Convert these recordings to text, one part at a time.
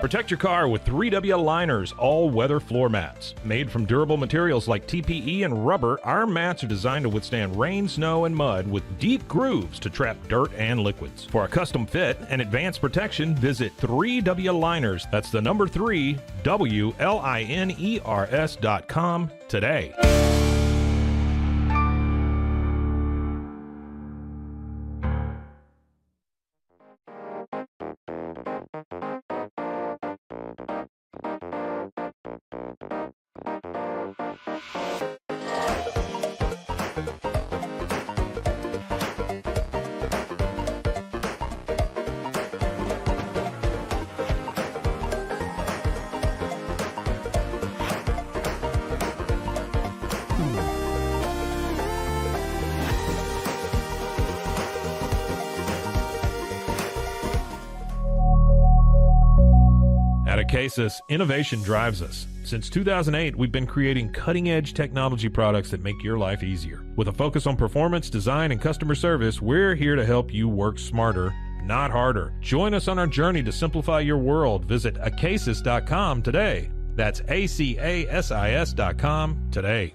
Protect your car with 3W Liners all-weather floor mats. Made from durable materials like TPE and rubber, our mats are designed to withstand rain, snow, and mud with deep grooves to trap dirt and liquids. For a custom fit and advanced protection, visit 3W Liners. That's the number 3, WLINERS.com today. Cases, innovation drives us. Since 2008, we've been creating cutting-edge technology products that make your life easier. With a focus on performance, design, and customer service, we're here to help you work smarter, not harder. Join us on our journey to simplify your world. Visit acasis.com today. That's ACASIS.com today.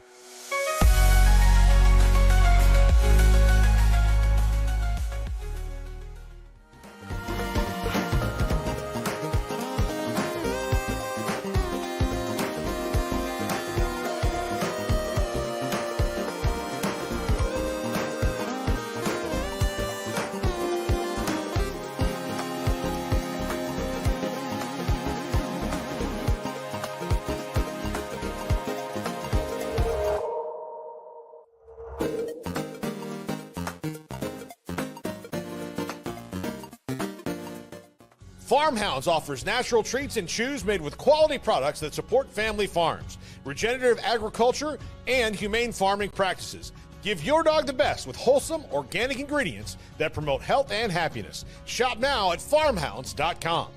Farmhounds offers natural treats and chews made with quality products that support family farms, regenerative agriculture, and humane farming practices. Give your dog the best with wholesome, organic ingredients that promote health and happiness. Shop now at farmhounds.com.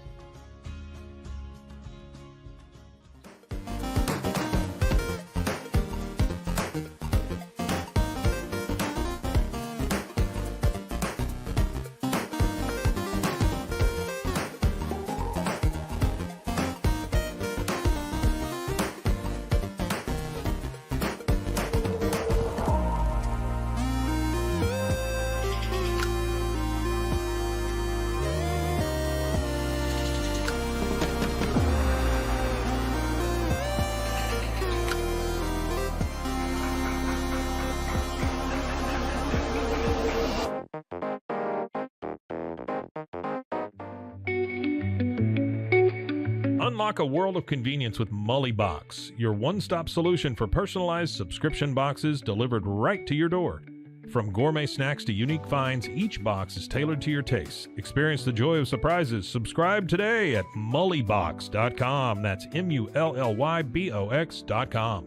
Unlock a world of convenience with Mully Box, your one-stop solution for personalized subscription boxes delivered right to your door. From gourmet snacks to unique finds, each box is tailored to your tastes. Experience the joy of surprises. Subscribe today at mullybox.com. That's MULLYBOX.com.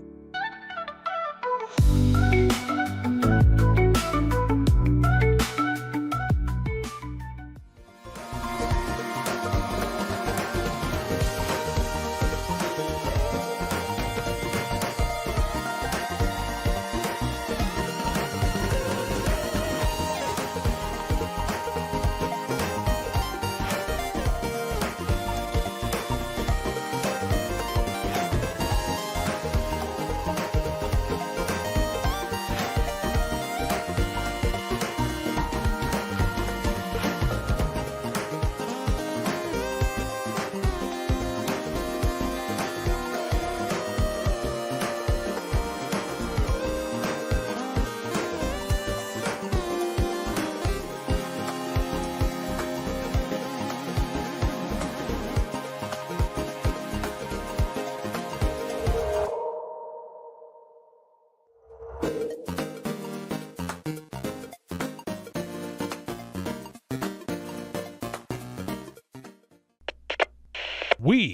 We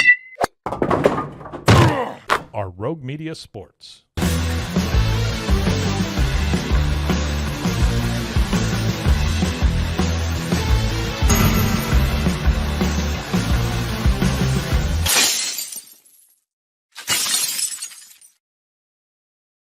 are Rogue Media Sports.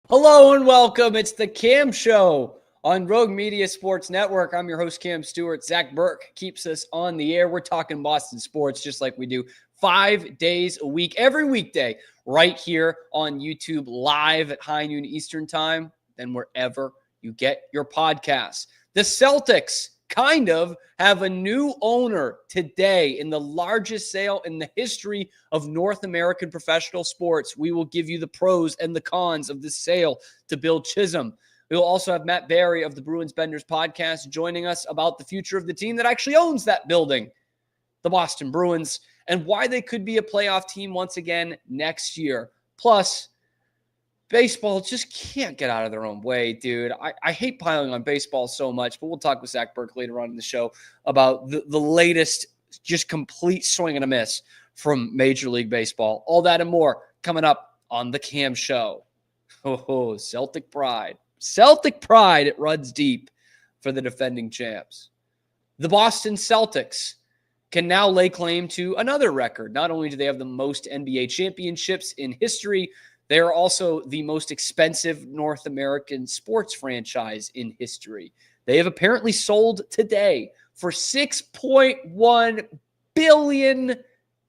Hello and welcome. It's the Cam Show on Rogue Media Sports Network. I'm your host, Cam Stewart. Zach Burke keeps us on the air. We're talking Boston sports just like we do 5 days a week, every weekday, right here on YouTube, live at high noon Eastern time, then wherever you get your podcasts. The Celtics kind of have a new owner today in the largest sale in the history of North American professional sports. We will give you the pros and the cons of this sale to Bill Chisholm. We will also have Matt Barry of the Bruins Benders podcast joining us about the future of the team that actually owns that building, the Boston Bruins, and why they could be a playoff team once again next year. Plus, baseball just can't get out of their own way, dude. I hate piling on baseball so much, but we'll talk with Zach Burke later on in the show about the latest just complete swing and a miss from Major League Baseball. All that and more coming up on the Cam Show. Oh, Celtic pride. Celtic pride, it runs deep for the defending champs. The Boston Celtics can now lay claim to another record. Not only do they have the most NBA championships in history, they are also the most expensive North American sports franchise in history. They have apparently sold today for $6.1 billion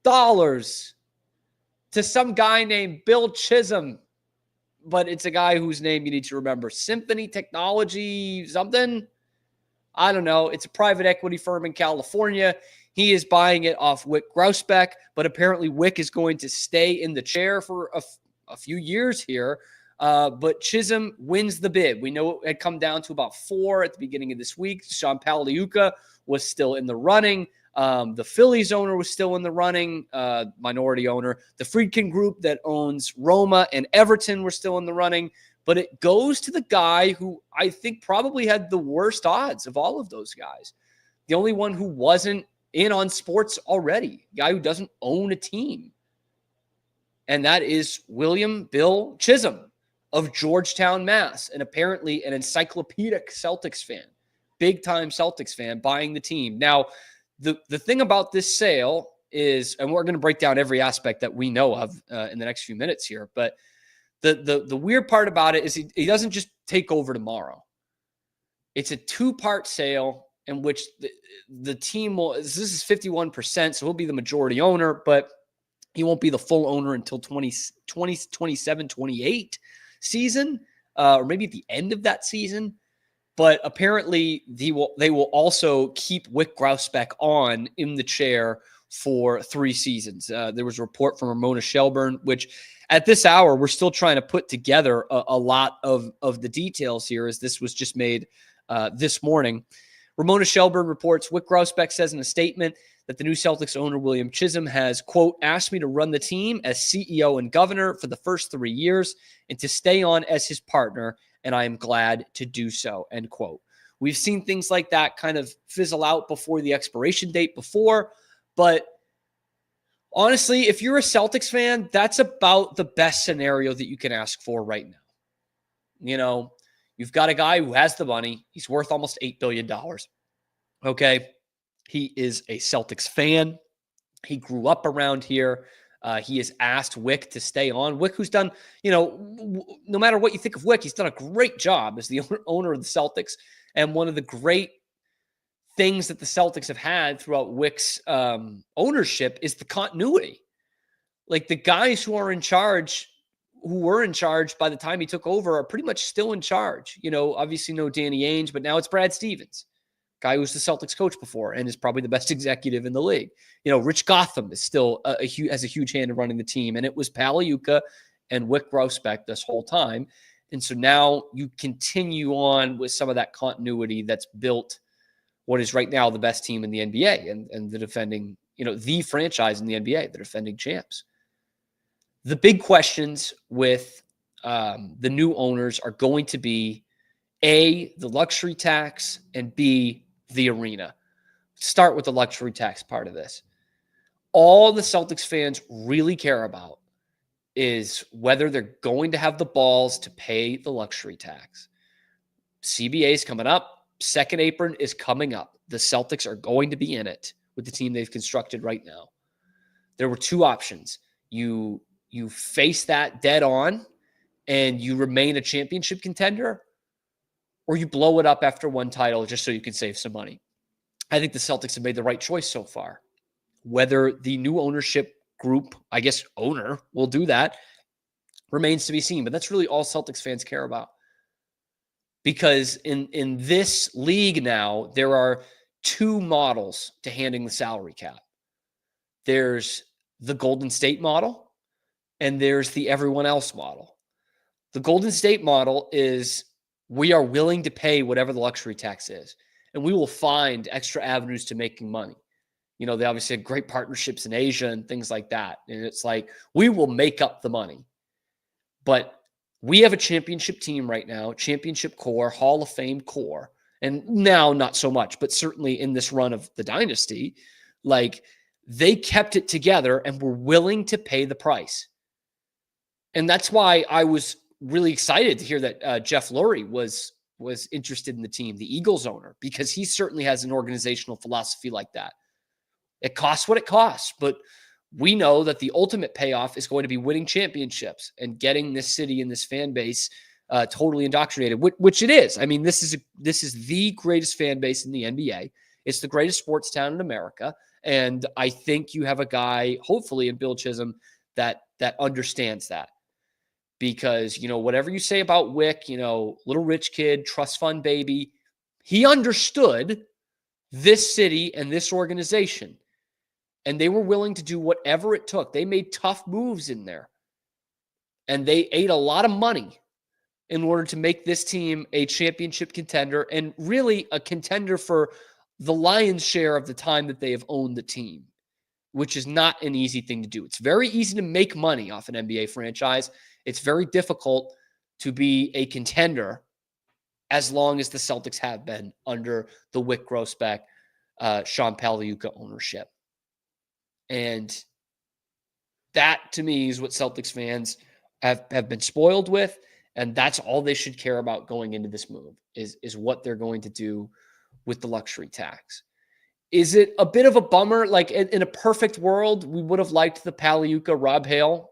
to some guy named Bill Chisholm. But it's a guy whose name you need to remember. Symphony Technology something? I don't know. It's a private equity firm in California. He is buying it off Wick Grousbeck, but apparently Wick is going to stay in the chair for a few years here, but Chisholm wins the bid. We know it had come down to about 4 at the beginning of this week. Sean Pagliuca was still in the running. The Phillies owner was still in the running, minority owner. The Friedkin Group that owns Roma and Everton were still in the running, but it goes to the guy who I think probably had the worst odds of all of those guys. The only one who wasn't in on sports already, guy who doesn't own a team. And that is William Bill Chisholm of Georgetown, Mass., and apparently an encyclopedic Celtics fan, big-time Celtics fan, buying the team. Now, the thing about this sale is, and we're going to break down every aspect that we know of in the next few minutes here, but the weird part about it is he doesn't just take over tomorrow. It's a 2-part sale in which the team will, this is 51%, so he'll be the majority owner, but he won't be the full owner until 2027, 28 season, or maybe at the end of that season. But apparently they will also keep Wick Grousbeck on in the chair for 3 seasons. There was a report from Ramona Shelburne, which at this hour, we're still trying to put together a lot of the details here, as this was just made this morning. Ramona Shelburne reports, Wick Grousbeck says in a statement that the new Celtics owner, William Chisholm, has, quote, asked me to run the team as CEO and governor for the first 3 years and to stay on as his partner, and I am glad to do so, end quote. We've seen things like that kind of fizzle out before the expiration date before, but honestly, if you're a Celtics fan, that's about the best scenario that you can ask for right now. You know, you've got a guy who has the money. He's worth almost $8 billion. Okay. He is a Celtics fan. He grew up around here. He has asked Wick to stay on. Wick, who's done, no matter what you think of Wick, he's done a great job as the owner of the Celtics. And one of the great things that the Celtics have had throughout Wick's ownership is the continuity. Like, the guys who were in charge by the time he took over are pretty much still in charge. Obviously no Danny Ainge, but now it's Brad Stevens, guy who was the Celtics coach before and is probably the best executive in the league. Rich Gotham is still has a huge hand in running the team, and it was Pagliuca and Wick Grousbeck this whole time. And so now you continue on with some of that continuity that's built what is right now the best team in the NBA and the defending, the franchise in the NBA, the defending champs. The big questions with the new owners are going to be A, the luxury tax, and B, the arena. Start with the luxury tax part of this. All the Celtics fans really care about is whether they're going to have the balls to pay the luxury tax. CBA is coming up. Second apron is coming up. The Celtics are going to be in it with the team they've constructed right now. There were 2 options. You face that dead on and you remain a championship contender, or you blow it up after one title just so you can save some money. I think the Celtics have made the right choice so far. Whether the new ownership group, I guess owner, will do that remains to be seen. But that's really all Celtics fans care about. Because in this league now, there are two models to handling the salary cap. There's the Golden State model, and there's the everyone else model. The Golden State model is we are willing to pay whatever the luxury tax is, and we will find extra avenues to making money. You know, they obviously have great partnerships in Asia and things like that. And it's like, we will make up the money. But we have a championship team right now, championship core, Hall of Fame core. And now not so much, but certainly in this run of the dynasty, like they kept it together and were willing to pay the price. And that's why I was really excited to hear that Jeff Lurie was interested in the team, the Eagles owner, because he certainly has an organizational philosophy like that. It costs what it costs, but we know that the ultimate payoff is going to be winning championships and getting this city and this fan base totally indoctrinated, which it is. I mean, this is the greatest fan base in the NBA. It's the greatest sports town in America. And I think you have a guy, hopefully in Bill Chisholm, that understands that. Because, you know, whatever you say about Wick, you know, little rich kid, trust fund baby, he understood this city and this organization. And they were willing to do whatever it took. They made tough moves in there. And they ate a lot of money in order to make this team a championship contender and really a contender for the lion's share of the time that they have owned the team, which is not an easy thing to do. It's very easy to make money off an NBA franchise. It's very difficult to be a contender as long as the Celtics have been under the Wick Grousbeck, Sean Pagliuca ownership. And that, to me, is what Celtics fans have been spoiled with. And that's all they should care about going into this move is what they're going to do with the luxury tax. Is it a bit of a bummer? Like in a perfect world, we would have liked the Pagliuca, Rob Hale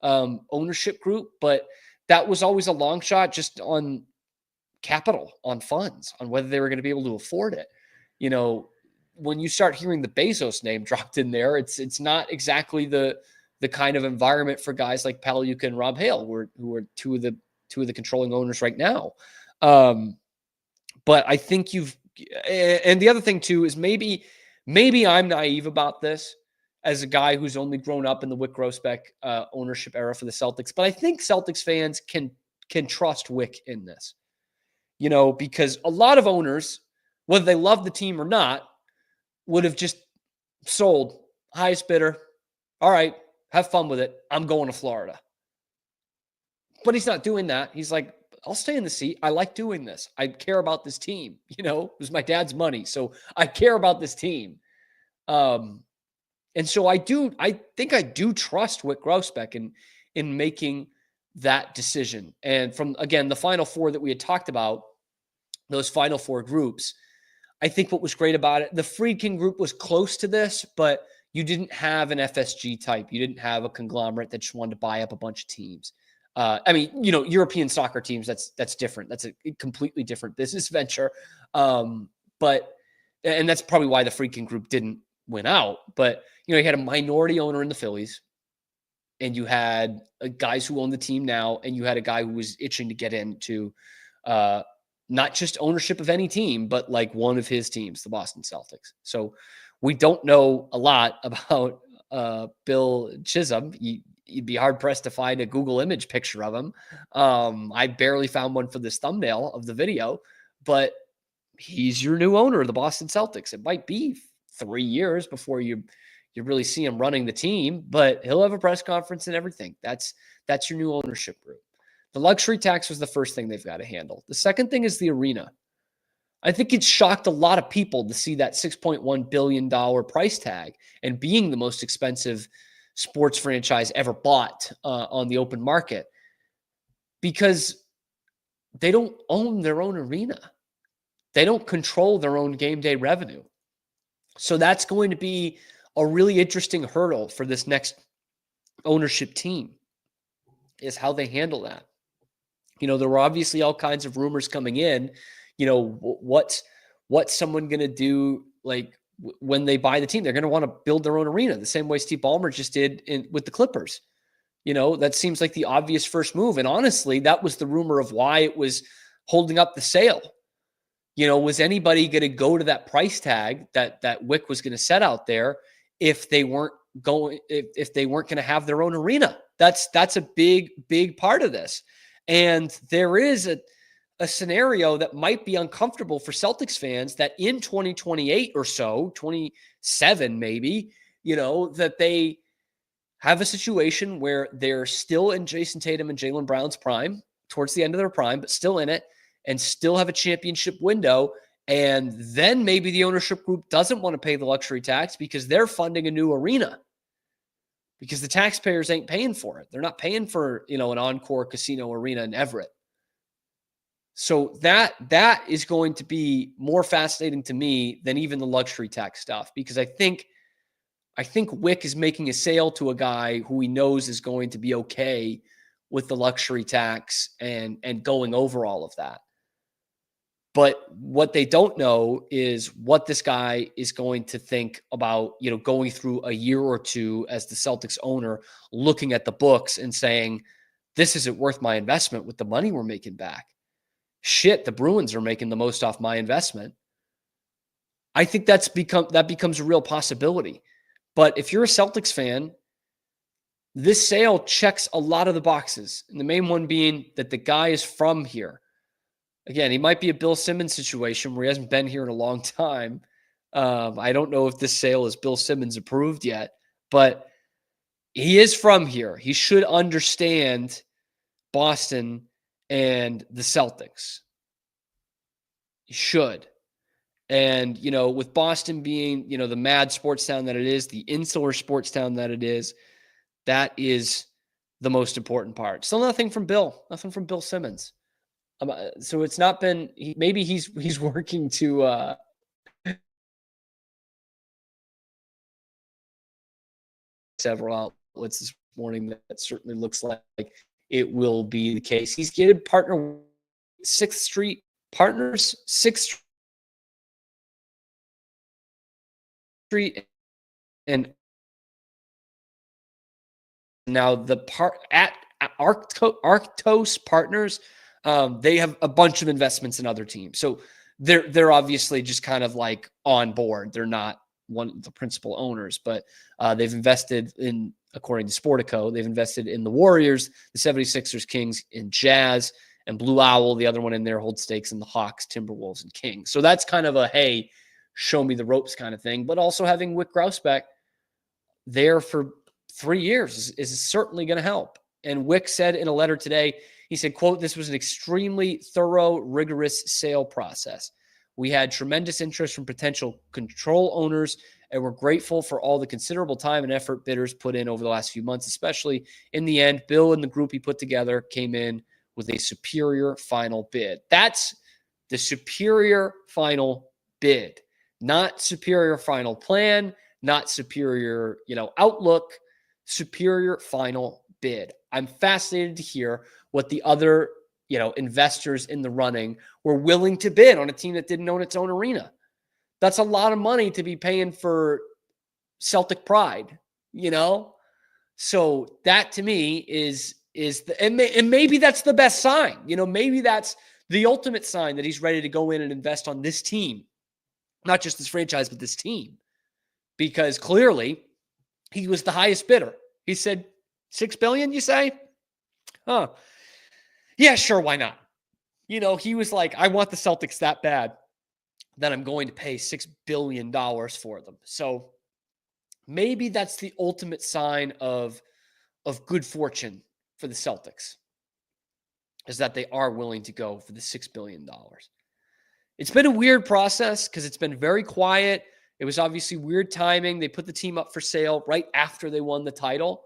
ownership group, but that was always a long shot just on capital, on funds, on whether they were going to be able to afford it. You know, when you start hearing the Bezos name dropped in there, it's not exactly the kind of environment for guys like Pagliuca and Rob Hale, who are two of the controlling owners right now. But I think and the other thing too is maybe I'm naive about this as a guy who's only grown up in the Wick Grousbeck ownership era for the Celtics, but I think Celtics fans can trust Wick in this, you know, because a lot of owners, whether they love the team or not, would have just sold, highest bidder. All right, have fun with it. I'm going to Florida. But he's not doing that. He's like, I'll stay in the seat. I like doing this. I care about this team. You know, it was my dad's money. So I care about this team. And so I think I do trust Wick Grousbeck in making that decision. And from, again, the final four that we had talked about, those final four groups, I think what was great about it, the Friedkin group was close to this, but you didn't have an FSG type. You didn't have a conglomerate that just wanted to buy up a bunch of teams. I mean, you know, European soccer teams, that's different. That's a completely different business venture. And that's probably why the Friedkin group didn't win out. But, you know, you had a minority owner in the Phillies, and you had guys who own the team now, and you had a guy who was itching to get into not just ownership of any team, but like one of his teams, the Boston Celtics. So we don't know a lot about Bill Chisholm. You'd be hard pressed to find a Google image picture of him. I barely found one for this thumbnail of the video, but he's your new owner of the Boston Celtics. It might be 3 years before you really see him running the team, but he'll have a press conference and everything. That's your new ownership group. The luxury tax was the first thing they've got to handle. The second thing is the arena. I think it shocked a lot of people to see that $6.1 billion price tag and being the most expensive sports franchise ever bought on the open market, because they don't own their own arena. They don't control their own game day revenue. So that's going to be a really interesting hurdle for this next ownership team, is how they handle that. You know, there were obviously all kinds of rumors coming in, you know, what's someone going to do? Like, when they buy the team. They're going to want to build their own arena the same way Steve Ballmer just did with the Clippers. That seems like the obvious first move. And honestly, that was the rumor of why it was holding up the sale. Was anybody going to go to that price tag that Wick was going to set out there if they weren't going to have their own arena? That's a big part of this. And there is a scenario that might be uncomfortable for Celtics fans, that in 2028 or so, 27 maybe, that they have a situation where they're still in Jason Tatum and Jaylen Brown's prime, towards the end of their prime, but still in it, and still have a championship window. And then maybe the ownership group doesn't want to pay the luxury tax because they're funding a new arena, because the taxpayers ain't paying for it. They're not paying for, an Encore casino arena in Everett. So that is going to be more fascinating to me than even the luxury tax stuff, because I think Wick is making a sale to a guy who he knows is going to be okay with the luxury tax and going over all of that. But what they don't know is what this guy is going to think about, going through a year or two as the Celtics owner, looking at the books and saying, this isn't worth my investment with the money we're making back. Shit, the Bruins are making the most off my investment. I think that becomes a real possibility. But if you're a Celtics fan, this sale checks a lot of the boxes. And the main one being that the guy is from here. Again, he might be a Bill Simmons situation where he hasn't been here in a long time. I don't know if this sale is Bill Simmons approved yet, but he is from here. He should understand Boston and the Celtics. He should. And, with Boston being, the mad sports town that it is, the insular sports town that it is, that is the most important part. Still nothing from Bill Simmons. So it's not been, maybe he's working to several outlets this morning that certainly looks like it will be the case. He's getting partner 6th Street Partners, 6th Street, and now the part at Arctos Partners, they have a bunch of investments in other teams. So they're obviously just kind of like on board. They're not one of the principal owners, but they've invested in, according to Sportico, they've invested in the Warriors, the 76ers, Kings, and Jazz, and Blue Owl, the other one in there, holds stakes in the Hawks, Timberwolves, and Kings. So that's kind of a, hey, show me the ropes kind of thing. But also having Wick Grousbeck there for 3 years is certainly going to help. And Wick said in a letter today, he said, quote, "This was an extremely thorough, rigorous sale process. We had tremendous interest from potential control owners, and we're grateful for all the considerable time and effort bidders put in over the last few months, especially in the end. Bill and the group he put together came in with a superior final bid." That's the superior final bid, not superior final plan, not superior, outlook, superior final bid. I'm fascinated to hear what the other, investors in the running were willing to bid on a team that didn't own its own arena. That's a lot of money to be paying for Celtic pride, So that to me is and maybe that's the best sign. Maybe that's the ultimate sign that he's ready to go in and invest on this team, not just this franchise, but this team, because clearly he was the highest bidder. He said $6 billion, you say? Huh. Yeah, sure. Why not? He was like, I want the Celtics that bad that I'm going to pay $6 billion for them. So maybe that's the ultimate sign of good fortune for the Celtics, is that they are willing to go for the $6 billion. It's been a weird process because it's been very quiet. It was obviously weird timing. They put the team up for sale right after they won the title.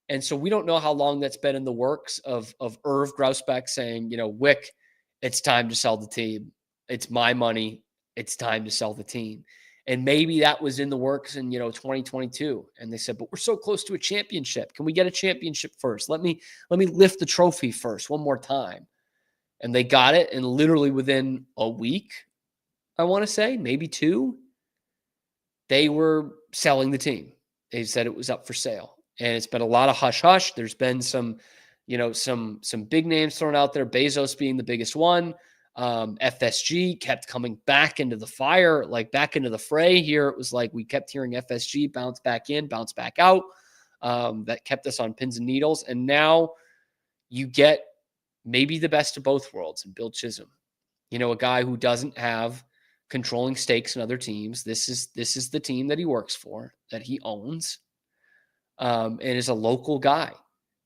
And so we don't know how long that's been in the works of Irv Grousbeck saying, Wick, it's time to sell the team. It's my money. It's time to sell the team. And maybe that was in the works in, 2022. And they said, but we're so close to a championship. Can we get a championship first? Let me lift the trophy first one more time. And they got it. And literally within a week, I want to say, maybe 2, they were selling the team. They said it was up for sale. And it's been a lot of hush-hush. There's been some big names thrown out there, Bezos being the biggest one. FSG kept coming back into the fire, like back into the fray here. It was like we kept hearing FSG bounce back in, bounce back out. That kept us on pins and needles. And now you get maybe the best of both worlds in Bill Chisholm. A guy who doesn't have controlling stakes in other teams. This is the team that he works for, that he owns, and is a local guy.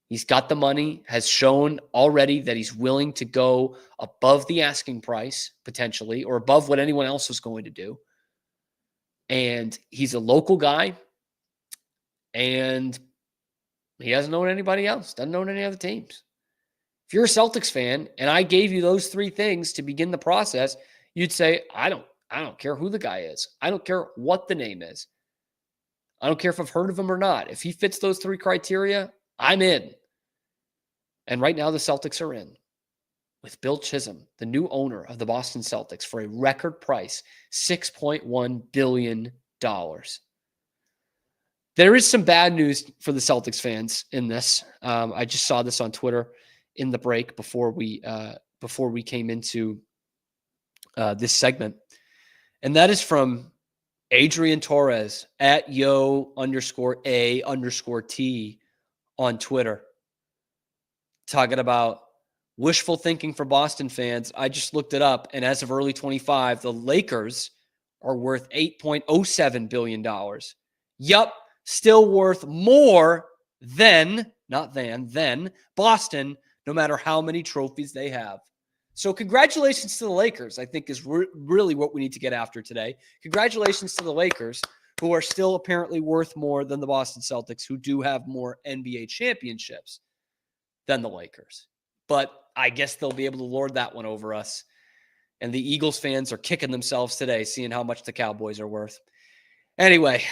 He's got the money, has shown already that he's willing to go above the asking price, potentially, or above what anyone else was going to do. And he's a local guy, and he doesn't know anybody else, doesn't know any other teams. If you're a Celtics fan and I gave you those three things to begin the process, you'd say, I don't care who the guy is. I don't care what the name is. I don't care if I've heard of him or not. If he fits those three criteria, I'm in. And right now the Celtics are in with Bill Chisholm, the new owner of the Boston Celtics, for a record price, $6.1 billion. There is some bad news for the Celtics fans in this. I just saw this on Twitter in the break before we came into this segment. And that is from Adrian Torres at @yo_A_T on Twitter, talking about wishful thinking for Boston fans. I just looked it up, and as of early 25, the Lakers are worth $8.07 billion. Yup, still worth more than Boston, no matter how many trophies they have. So congratulations to the Lakers, I think, is really what we need to get after today. Congratulations to the Lakers, who are still apparently worth more than the Boston Celtics, who do have more NBA championships than the Lakers. But I guess they'll be able to lord that one over us. And the Eagles fans are kicking themselves today, seeing how much the Cowboys are worth. Anyway,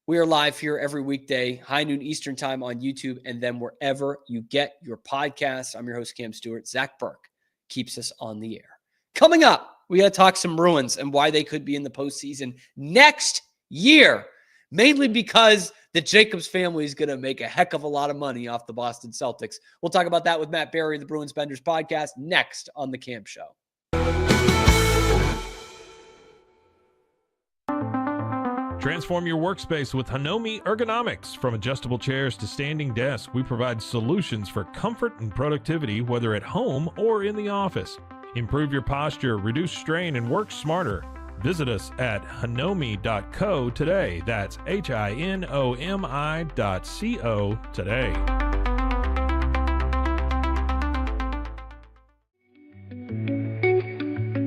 we are live here every weekday, high noon Eastern time on YouTube, and then wherever you get your podcasts. I'm your host, Cam Stewart. Zach Burke keeps us on the air. Coming up, we got to talk some Bruins and why they could be in the postseason next year, mainly because the Jacobs family is going to make a heck of a lot of money off the Boston Celtics. We'll talk about that with Matt Barry, the Bruins Benders podcast, next on The Cam Show. Transform your workspace with Hanomi Ergonomics. From adjustable chairs to standing desks, we provide solutions for comfort and productivity, whether at home or in the office. Improve your posture, reduce strain, and work smarter. Visit us at hanomi.co today. That's HINOMI.co today.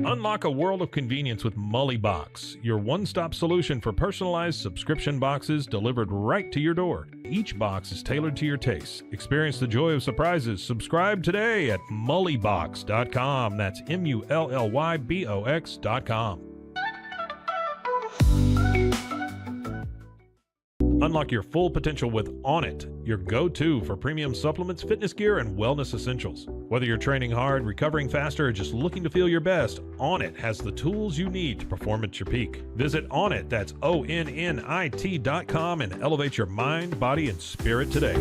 Unlock a world of convenience with Mullybox, your one-stop solution for personalized subscription boxes delivered right to your door. Each box is tailored to your taste. Experience the joy of surprises. Subscribe today at mullybox.com. That's MULLYBOX.com. Unlock your full potential with Onnit, your go-to for premium supplements, fitness gear, and wellness essentials. Whether you're training hard, recovering faster, or just looking to feel your best, Onnit has the tools you need to perform at your peak. Visit Onnit, that's ONNIT.com, and elevate your mind, body, and spirit today.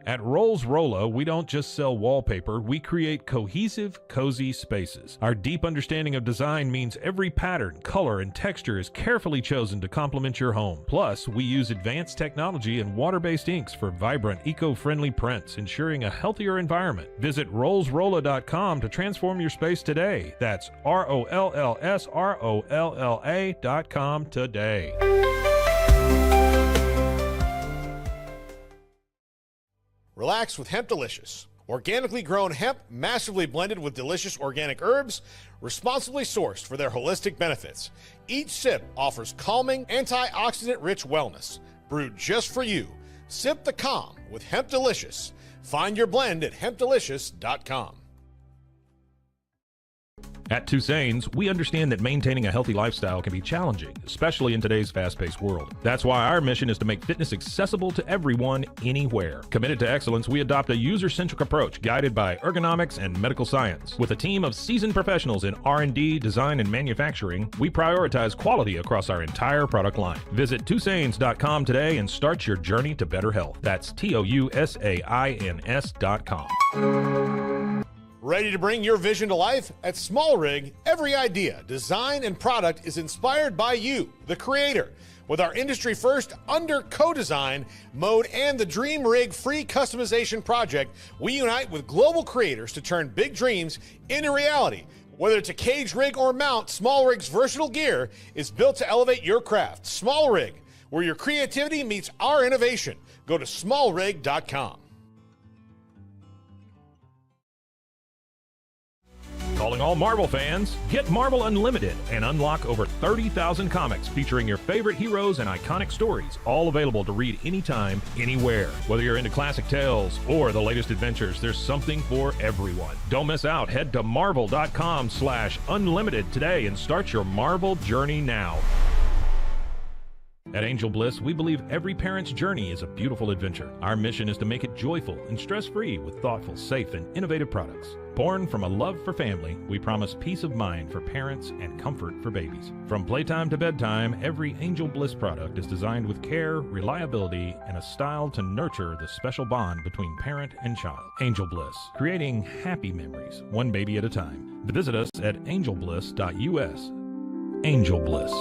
At Rolls Rolla, we don't just sell wallpaper, we create cohesive, cozy spaces. Our deep understanding of design means every pattern, color, and texture is carefully chosen to complement your home. Plus, we use advanced technology and water-based inks for vibrant, eco-friendly prints, ensuring a healthier environment. Visit rollsrolla.com to transform your space today. That's ROLLSROLLA.com today. Relax with Hemp Delicious. Organically grown hemp, massively blended with delicious organic herbs, responsibly sourced for their holistic benefits. Each sip offers calming, antioxidant-rich wellness. Brewed just for you. Sip the calm with Hemp Delicious. Find your blend at hempdelicious.com. At Tusain's, we understand that maintaining a healthy lifestyle can be challenging, especially in today's fast-paced world. That's why our mission is to make fitness accessible to everyone, anywhere. Committed to excellence, we adopt a user-centric approach guided by ergonomics and medical science. With a team of seasoned professionals in R&D, design, and manufacturing, we prioritize quality across our entire product line. Visit Tusains.com today and start your journey to better health. That's TOUSAINS.com. Ready to bring your vision to life? At Small Rig, every idea, design, and product is inspired by you, the creator. With our industry-first under co-design mode and the Dream Rig free customization project, we unite with global creators to turn big dreams into reality. Whether it's a cage rig or mount, Small Rig's versatile gear is built to elevate your craft. Small Rig, where your creativity meets our innovation. Go to smallrig.com. Calling all Marvel fans, get Marvel Unlimited and unlock over 30,000 comics featuring your favorite heroes and iconic stories, all available to read anytime, anywhere. Whether you're into classic tales or the latest adventures, there's something for everyone. Don't miss out. Head to marvel.com/unlimited today and start your Marvel journey now. At Angel Bliss, we believe every parent's journey is a beautiful adventure. Our mission is to make it joyful and stress-free with thoughtful, safe, and innovative products. Born from a love for family, we promise peace of mind for parents and comfort for babies. From playtime to bedtime, every Angel Bliss product is designed with care, reliability, and a style to nurture the special bond between parent and child. Angel Bliss, creating happy memories, one baby at a time. Visit us at angelbliss.us. Angel Bliss.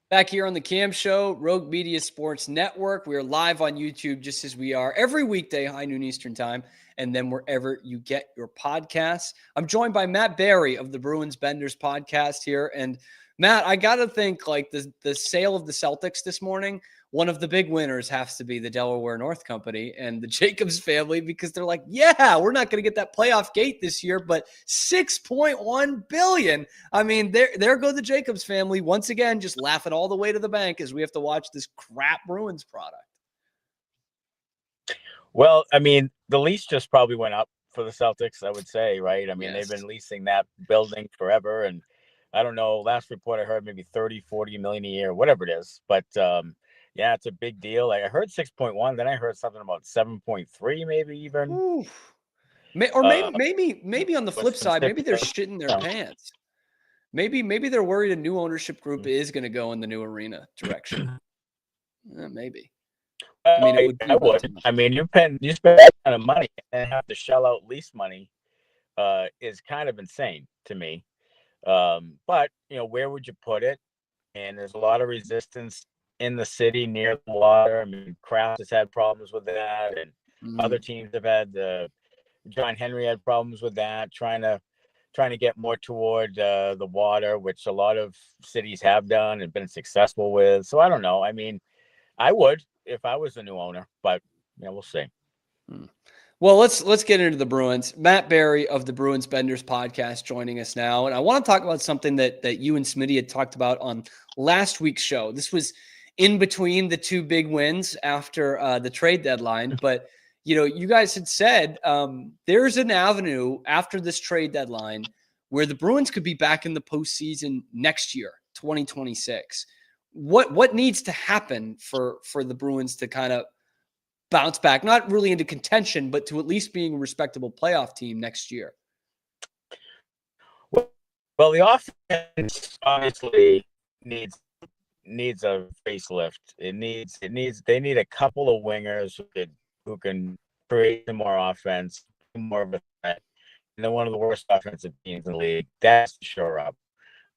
Back here on the Cam Show, Rogue Media Sports Network. We are live on YouTube just as we are every weekday, high noon Eastern time, and then wherever you get your podcasts. I'm joined by Matt Barry of the Bruins Benders podcast here. And Matt, I got to think like the sale of the Celtics this morning, one of the big winners has to be the Delaware North Company and the Jacobs family, because they're like, yeah, we're not going to get that playoff gate this year, but $6.1 billion. I mean, there go the Jacobs family once again, just laughing all the way to the bank as we have to watch this crap Bruins product. Well, I mean, the lease just probably went up for the Celtics, I would say, right? I mean, Yes. They've been leasing that building forever. And I don't know, last report I heard maybe 30, 40 million a year, whatever it is. But yeah, it's a big deal. Like I heard 6.1, then I heard something about 7.3, maybe even. Oof. Maybe on the flip side, maybe they're shitting their pants. Maybe they're worried a new ownership group is going to go in the new arena direction. Maybe. I mean, I would. I mean, you spend that kind of money and have to shell out lease money is kind of insane to me. But you know, where would you put it? And there's a lot of resistance in the city near the water. I mean, Kraft has had problems with that, and other teams have had. John Henry had problems with that, trying to get more toward the water, which a lot of cities have done and been successful with. So I don't know. I mean, I would if I was the new owner, but yeah, we'll see. Well, let's get into the Bruins. Matt Barry of the Bruins Benders podcast joining us now, and I want to talk about something that you and Smitty had talked about on last week's show. This was in between the two big wins after the trade deadline, but you know, you guys had said there's an avenue after this trade deadline where the Bruins could be back in the postseason next year, 2026. What needs to happen for the Bruins to kind of bounce back, not really into contention, but to at least being a respectable playoff team next year? Well, the offense obviously needs a facelift. They need a couple of wingers who can create some more offense, more of a threat. And then one of the worst offensive teams in the league. That's to shore up.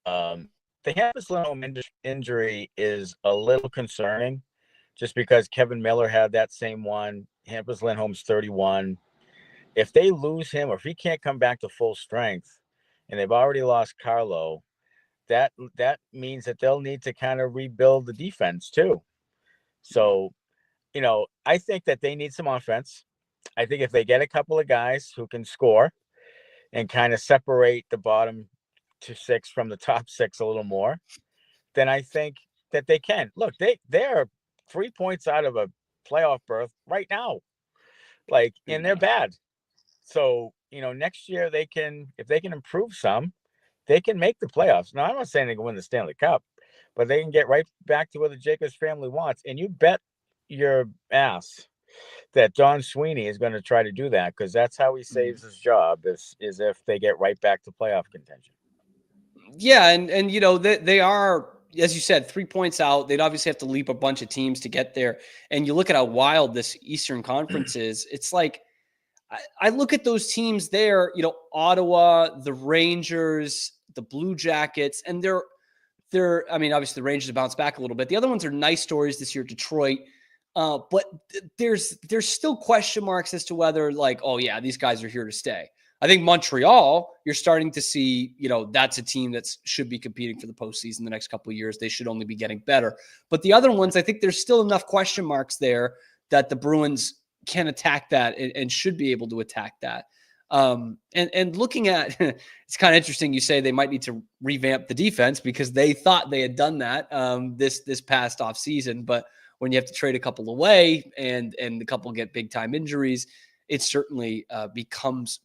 The Hampus Lindholm injury is a little concerning, just because Kevin Miller had that same one. Hampus Lindholm's 31. If they lose him, or if he can't come back to full strength, and they've already lost Carlo, that means that they'll need to kind of rebuild the defense too. So, you know, I think that they need some offense. I think if they get a couple of guys who can score and kind of separate the bottom to 6 from the top 6 a little more, then I think that they can. Look, they are 3 points out of a playoff berth right now. Like, and they're bad. So, next year if they can improve some, they can make the playoffs. Now, I'm not saying they can win the Stanley Cup, but they can get right back to where the Jacobs family wants. And you bet your ass that Don Sweeney is going to try to do that, because that's how he saves his job is if they get right back to playoff contention. Yeah, and they are, as you said, 3 points out. They'd obviously have to leap a bunch of teams to get there. And you look at how wild this Eastern Conference is. It's like I look at those teams there, Ottawa, the Rangers, the Blue Jackets, and they're I mean, obviously the Rangers have bounced back a little bit. The other ones are nice stories this year, Detroit. But there's still question marks as to whether, like, oh yeah, these guys are here to stay. I think Montreal, you're starting to see, that's a team that should be competing for the postseason the next couple of years. They should only be getting better. But the other ones, I think there's still enough question marks there that the Bruins can attack that and should be able to attack that. And looking at, it's kind of interesting. You say they might need to revamp the defense because they thought they had done that this past off season, but when you have to trade a couple away and a couple get big time injuries, it certainly becomes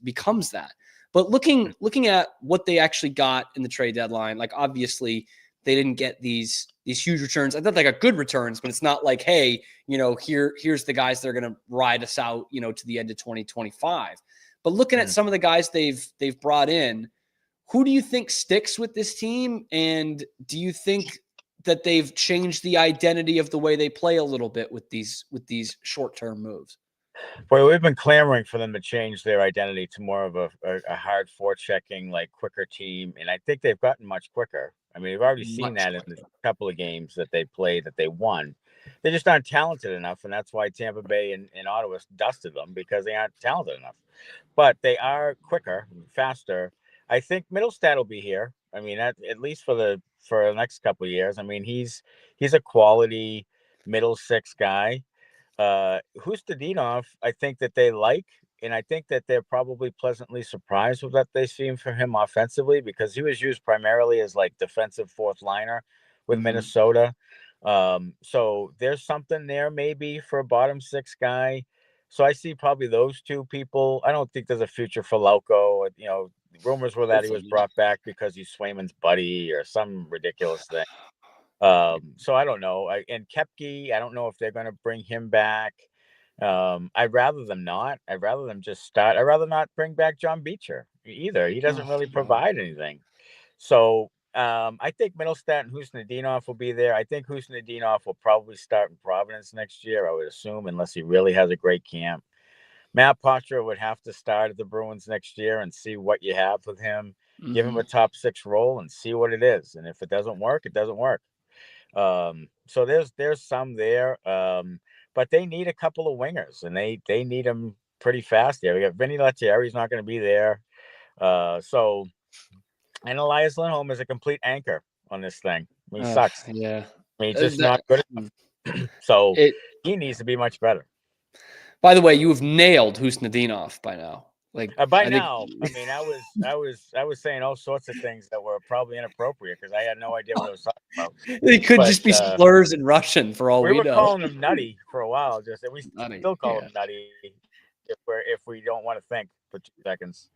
that. But looking at what they actually got in the trade deadline, like obviously they didn't get these huge returns. I thought they got good returns, but it's not like, hey, here's the guys that are going to ride us out, to the end of 2025. But looking at some of the guys they've brought in, who do you think sticks with this team? And do you think that they've changed the identity of the way they play a little bit with these short-term moves? Well, we've been clamoring for them to change their identity to more of a hard forechecking, like quicker team. And I think they've gotten much quicker. I mean, we've already seen that in the couple of games that they played that they won. They just aren't talented enough. And that's why Tampa Bay and Ottawa dusted them, because they aren't talented enough. But they are quicker, faster. I think Middlestat will be here. I mean, at least for the next couple of years. I mean, he's a quality middle six guy. Hustadinov, I think that they like, and I think that they're probably pleasantly surprised with what they see for him offensively, because he was used primarily as like defensive fourth liner with Minnesota. So there's something there maybe for a bottom six guy. So I see probably those two people. I don't think there's a future for Lauko. Rumors were that he was brought back because he's Swayman's buddy or some ridiculous thing. So I don't know. And Koepke, I don't know if they're going to bring him back. I'd rather them not. I'd rather them just start. I'd rather not bring back John Beecher either. He doesn't really provide anything. So I think Middlestat and Husnadinov will be there. I think Husnadinov will probably start in Providence next year, I would assume, unless he really has a great camp. Matt Poitras would have to start at the Bruins next year and see what you have with him. Give him a top six role and see what it is. And if it doesn't work, it doesn't work. So there's some there, but they need a couple of wingers, and they need them pretty fast. Yeah, we got Vinny Lettieri's not going to be there. And Elias Lindholm is a complete anchor on this thing. I mean, he sucks. Yeah. I mean, he's just not good enough. So he needs to be much better. By the way, you have nailed Husnadinov by now. Like I mean, I was saying all sorts of things that were probably inappropriate because I had no idea what I was talking about. They could just be slurs in Russian for all we know. We were calling him nutty for a while, and we still call him nutty if we don't want to think for 2 seconds.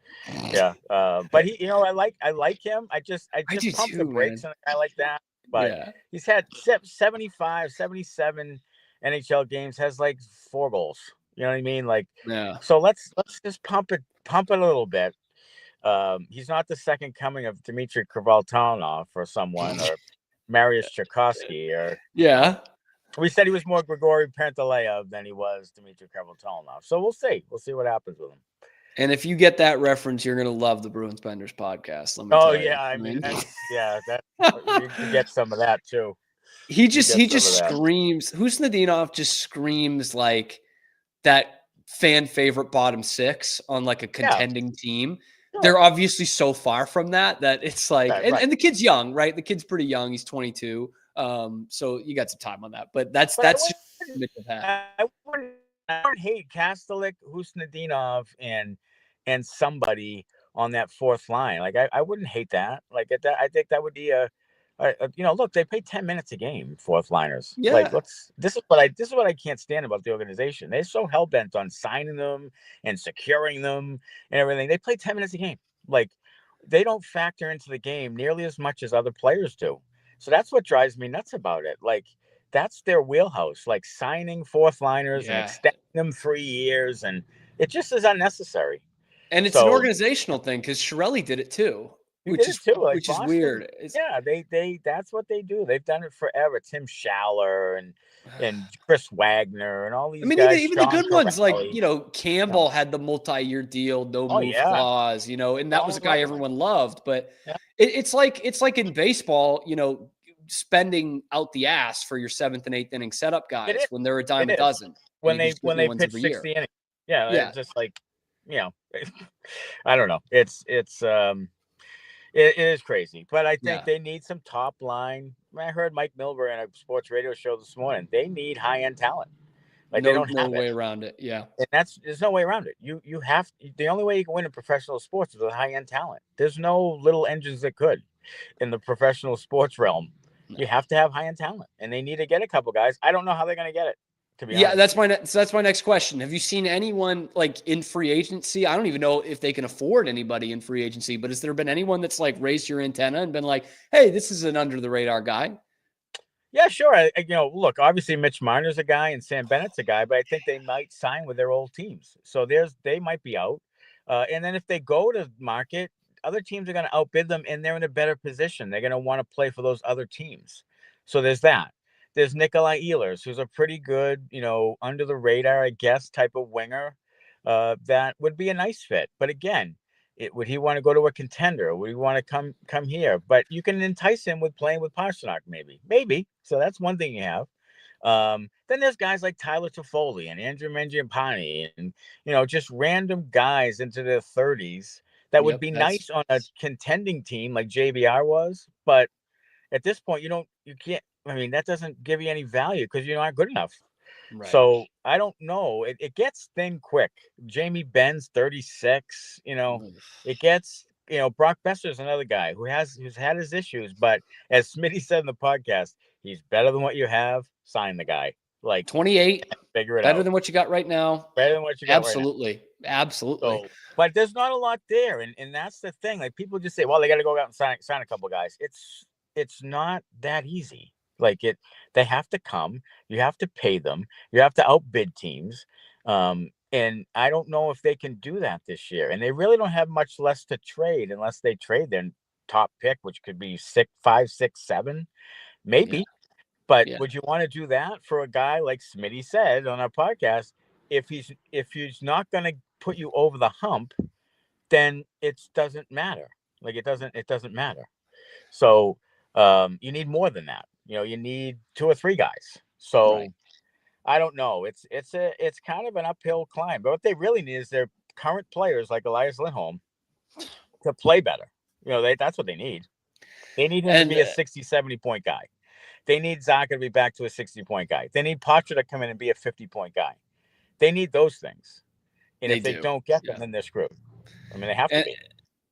Yeah, but he, I like him. I just pump the brakes on a guy like that. But he's had 75, 77 NHL games, has like 4 goals. You know what I mean? Like, so let's just pump it a little bit. He's not the second coming of Dmitry Kovaltanov or someone, or Mariusz Tchaikovsky, or we said he was more Grigory Pantaleyev than he was Dmitry Kovaltanov. So we'll see what happens with him. And if you get that reference, you're gonna love the Bruins Benders podcast. Let me tell you. I mean, you can get some of that too. He just screams. Husnadinov just screams like that fan favorite bottom six on like a contending team. Sure. They're obviously so far from that it's like, and the kid's young, right? The kid's pretty young. He's 22. So you got some time on that, but that's I wouldn't hate Kastelik, Husnadinov, and somebody on that fourth line. Like I wouldn't hate that. Like I think that would be a look, they play 10 minutes a game, fourth liners. Yeah. Like, this is what I can't stand about the organization. They're so hell bent on signing them and securing them and everything. They play 10 minutes a game. Like, they don't factor into the game nearly as much as other players do. So that's what drives me nuts about it. Like, that's their wheelhouse, like signing fourth liners and extending them 3 years. And it just is unnecessary. And it's an organizational thing because Chiarelli did it too. Which is Boston, weird. They that's what they do. They've done it forever. Tim Schaller and Chris Wagner and all these guys. Even the good ones like, Campbell had the multi-year deal, no move clause, and that was a guy everyone loved. But it's like in baseball, spending out the ass for your 7th and 8th inning setup guys when they're a dime a dozen. When they pitch 60 innings. Yeah. It's just like, I don't know. It is crazy, but I think they need some top line. I heard Mike Milber in a sports radio show this morning. They need high end talent. Like they don't have way around it. Yeah, and there's no way around it. You have the only way you can win in professional sports is with high end talent. There's no little engines that could in the professional sports realm. No. You have to have high end talent, and they need to get a couple guys. I don't know how they're going to get it. To be honest. That's my next question. Have you seen anyone like in free agency? I don't even know if they can afford anybody in free agency, but has there been anyone that's like raised your antenna and been like, hey, this is an under the radar guy? Yeah, sure. Look, obviously Mitch Marner's a guy and Sam Bennett's a guy, but I think they might sign with their old teams. So they might be out. And then if they go to market, other teams are going to outbid them and they're in a better position. They're going to want to play for those other teams. So there's that. There's Nikolai Ehlers, who's a pretty good, under the radar, I guess, type of winger that would be a nice fit. But again, would he want to go to a contender? Would he want to come here? But you can entice him with playing with Pastrnak, maybe. So that's one thing you have. Then there's guys like Tyler Toffoli and Andrew Mangiapane and, just random guys into their 30s that would be nice on a contending team like JBR was. But at this point, you can't. That doesn't give you any value because you're not good enough. Right. So I don't know. It gets thin quick. Jamie Benn's 36. It gets. Brock Besser's another guy who's had his issues, but as Smitty said in the podcast, he's better than what you have. Sign the guy. Like 28, figure it better out. than what you got right now. Better than what you got. Absolutely. Right now. Absolutely. So, but there's not a lot there, and that's the thing. Like people just say, well, they got to go out and sign a couple guys. It's not that easy. Like they have to come. You have to pay them. You have to outbid teams. And I don't know if they can do that this year. And they really don't have much less to trade unless they trade their top pick, which could be 5, 6, 7, maybe. Yeah. But would you want to do that for a guy like Smitty said on our podcast? If he's not going to put you over the hump, then it doesn't matter. Like it doesn't matter. So you need more than that. You need 2 or 3 guys. So I don't know. It's kind of an uphill climb. But what they really need is their current players like Elias Lindholm to play better. That's what they need. They need him to be a 60, 70-point guy. They need Zacha to be back to a 60-point guy. They need Patra to come in and be a 50-point guy. They need those things. And if they don't get them, then they're screwed. They have to be.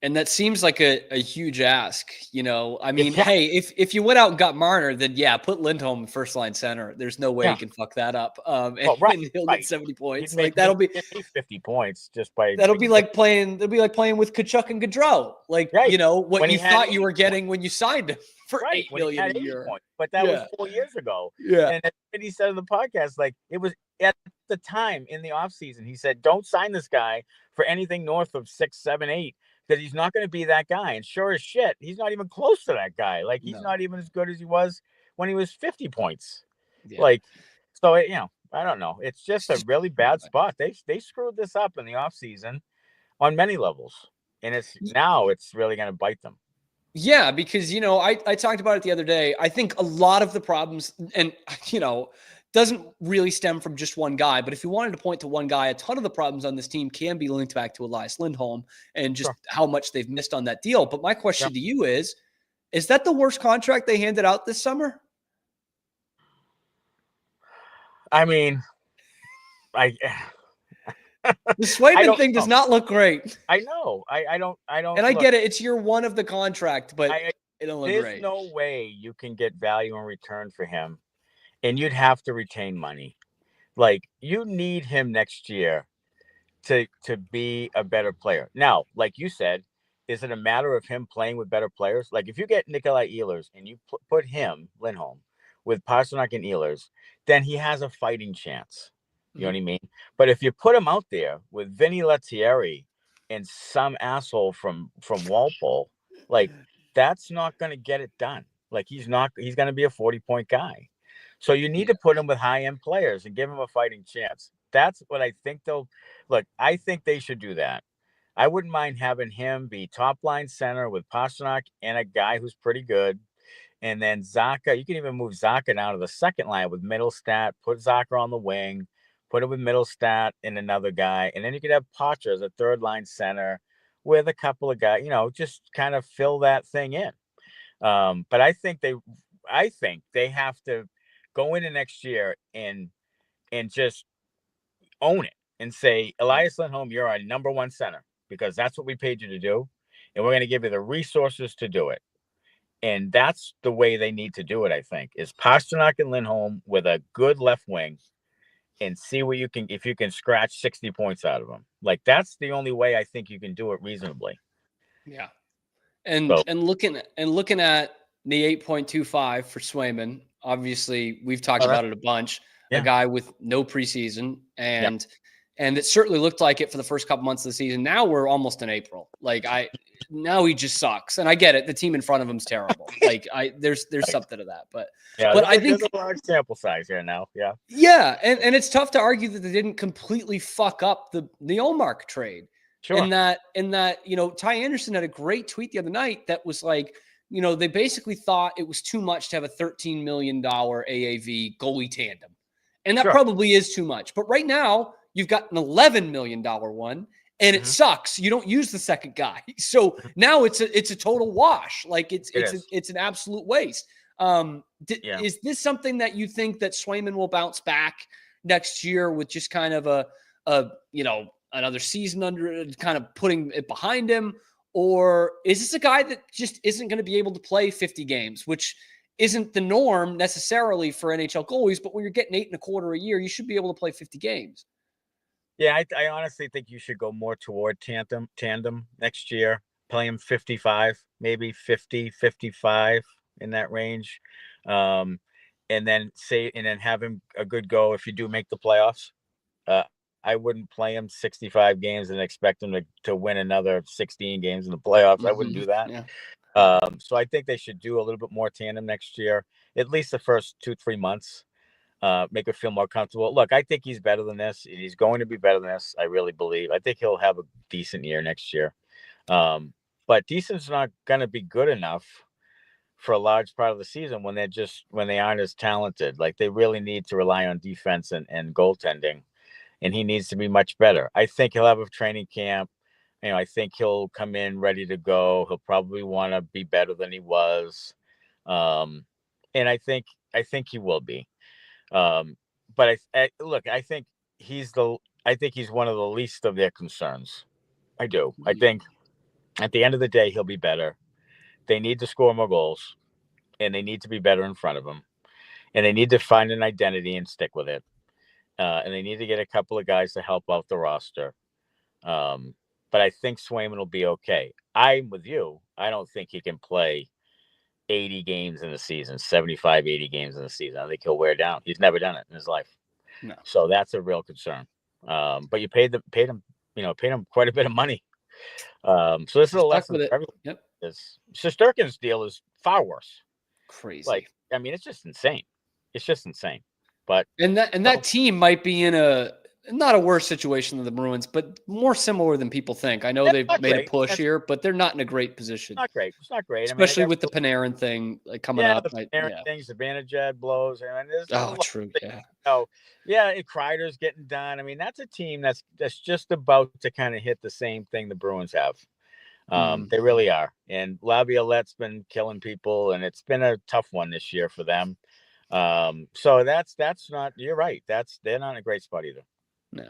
And that seems like a huge ask, hey, if you went out and got Marner, then put Lindholm in first line center. There's no way he can fuck that up. And he'll get 70 points. That'll be 50 points just by that'll be like playing with Kachuk and Gaudreau. What you thought you were getting when you signed him for $8 million a year. But that was 4 years ago. Yeah. And he said in the podcast, like it was at the time in the offseason, he said, don't sign this guy for anything north of 6, 7, 8. Because he's not going to be that guy. And sure as shit, he's not even close to that guy. Like, he's not even as good as he was when he was 50 points. Yeah. So, I don't know. It's just a really bad spot. They screwed this up in the offseason on many levels. And it's really going to bite them. Yeah, because, I talked about it the other day. I think a lot of the problems, and, doesn't really stem from just one guy. But if you wanted to point to one guy, a ton of the problems on this team can be linked back to Elias Lindholm and just how much they've missed on that deal. But my question to you is that the worst contract they handed out this summer? The Swayman thing does not look great. I know. I don't. And I get it. It's year 1 of the contract, but It'll look There's great. no way you can get value in return for him, and you'd have to retain money. Like, you need him next year to be a better player. Now, like you said, is it a matter of him playing with better players? Like, if you get Nikolai Ehlers and you put him, Lindholm, with Pastrnak and Ehlers, then he has a fighting chance. You know what I mean? But if you put him out there with Vinny Lettieri and some asshole from Walpole, like, that's not going to get it done. Like, he's going to be a 40-point guy. So you need to put him with high-end players and give him a fighting chance. That's what I think they'll look. I think they should do that. I wouldn't mind having him be top line center with Pastrnak and a guy who's pretty good. And then Zacha, you can even move Zacha down to the second line with Middlestat, put Zacha on the wing, put it with Middlestat and another guy. And then you could have Potter as a third line center with a couple of guys, just kind of fill that thing in. But I think they have to go into next year and just own it and say, Elias Lindholm, you're our number one center because that's what we paid you to do. And we're going to give you the resources to do it. And that's the way they need to do it, I think, is Pastrnak and Lindholm with a good left wing and see if you can scratch 60 points out of them. Like, that's the only way I think you can do it reasonably. Yeah. And looking at the 8.25 for Swayman, obviously we've talked about it a bunch. Yeah. A guy with no preseason and it certainly looked like it for the first couple months of the season. Now we're almost in April. Now he just sucks. And I get it. The team in front of him is terrible. There's something to that, but I think there's a large sample size here now. Yeah. Yeah. And it's tough to argue that they didn't completely fuck up the Ullmark trade. Sure. In that, Ty Anderson had a great tweet the other night that was like, they basically thought it was too much to have a $13 million AAV goalie tandem. And that probably is too much. But right now, you've got an $11 million one, and it sucks. You don't use the second guy. So now it's a total wash. It's an absolute waste. Is this something that you think that Swayman will bounce back next year with just kind of another season under kind of putting it behind him? Or is this a guy that just isn't going to be able to play 50 games, which isn't the norm necessarily for NHL goalies, but when you're getting 8.25 a year, you should be able to play 50 games. Yeah, I honestly think you should go more toward tandem next year. Play him 55, maybe 50, 55 in that range. And then have him a good go if you do make the playoffs. I wouldn't play him 65 games and expect him to win another 16 games in the playoffs. I wouldn't do that. Yeah. So I think they should do a little bit more tandem next year, at least the first 2-3 months, make it feel more comfortable. Look, I think he's better than this. He's going to be better than this. I really believe. I think he'll have a decent year next year. But decent's not going to be good enough for a large part of the season when they aren't as talented. Like, they really need to rely on defense and goaltending, and he needs to be much better. I think he'll have a training camp. I think he'll come in ready to go. He'll probably want to be better than he was. And I think he will be. But I think he's one of the least of their concerns. I do. I think at the end of the day, he'll be better. They need to score more goals, and they need to be better in front of him, and they need to find an identity and stick with it. And they need to get a couple of guys to help out the roster. But I think Swayman will be okay. I'm with you. I don't think he can play 80 games in the season, 75, 80 games in the season. I think he'll wear down. He's never done it in his life. No. So that's a real concern. But you paid him quite a bit of money. So this is a lesson for everyone. Yep. Shesterkin's deal is far worse. Crazy. It's just insane. It's just insane. But that team might be in not a worse situation than the Bruins, but more similar than people think. I know they've made a push here, but they're not in a great position. Not great. It's not great. Especially with the Panarin thing coming up. The Panarin things, the Vanderjag blows. True. Yeah. Kreider's getting done. That's a team that's just about to kind of hit the same thing the Bruins have. They really are. And Laviolette's been killing people, and it's been a tough one this year for them. So that's not. You're right. They're not in a great spot either. No.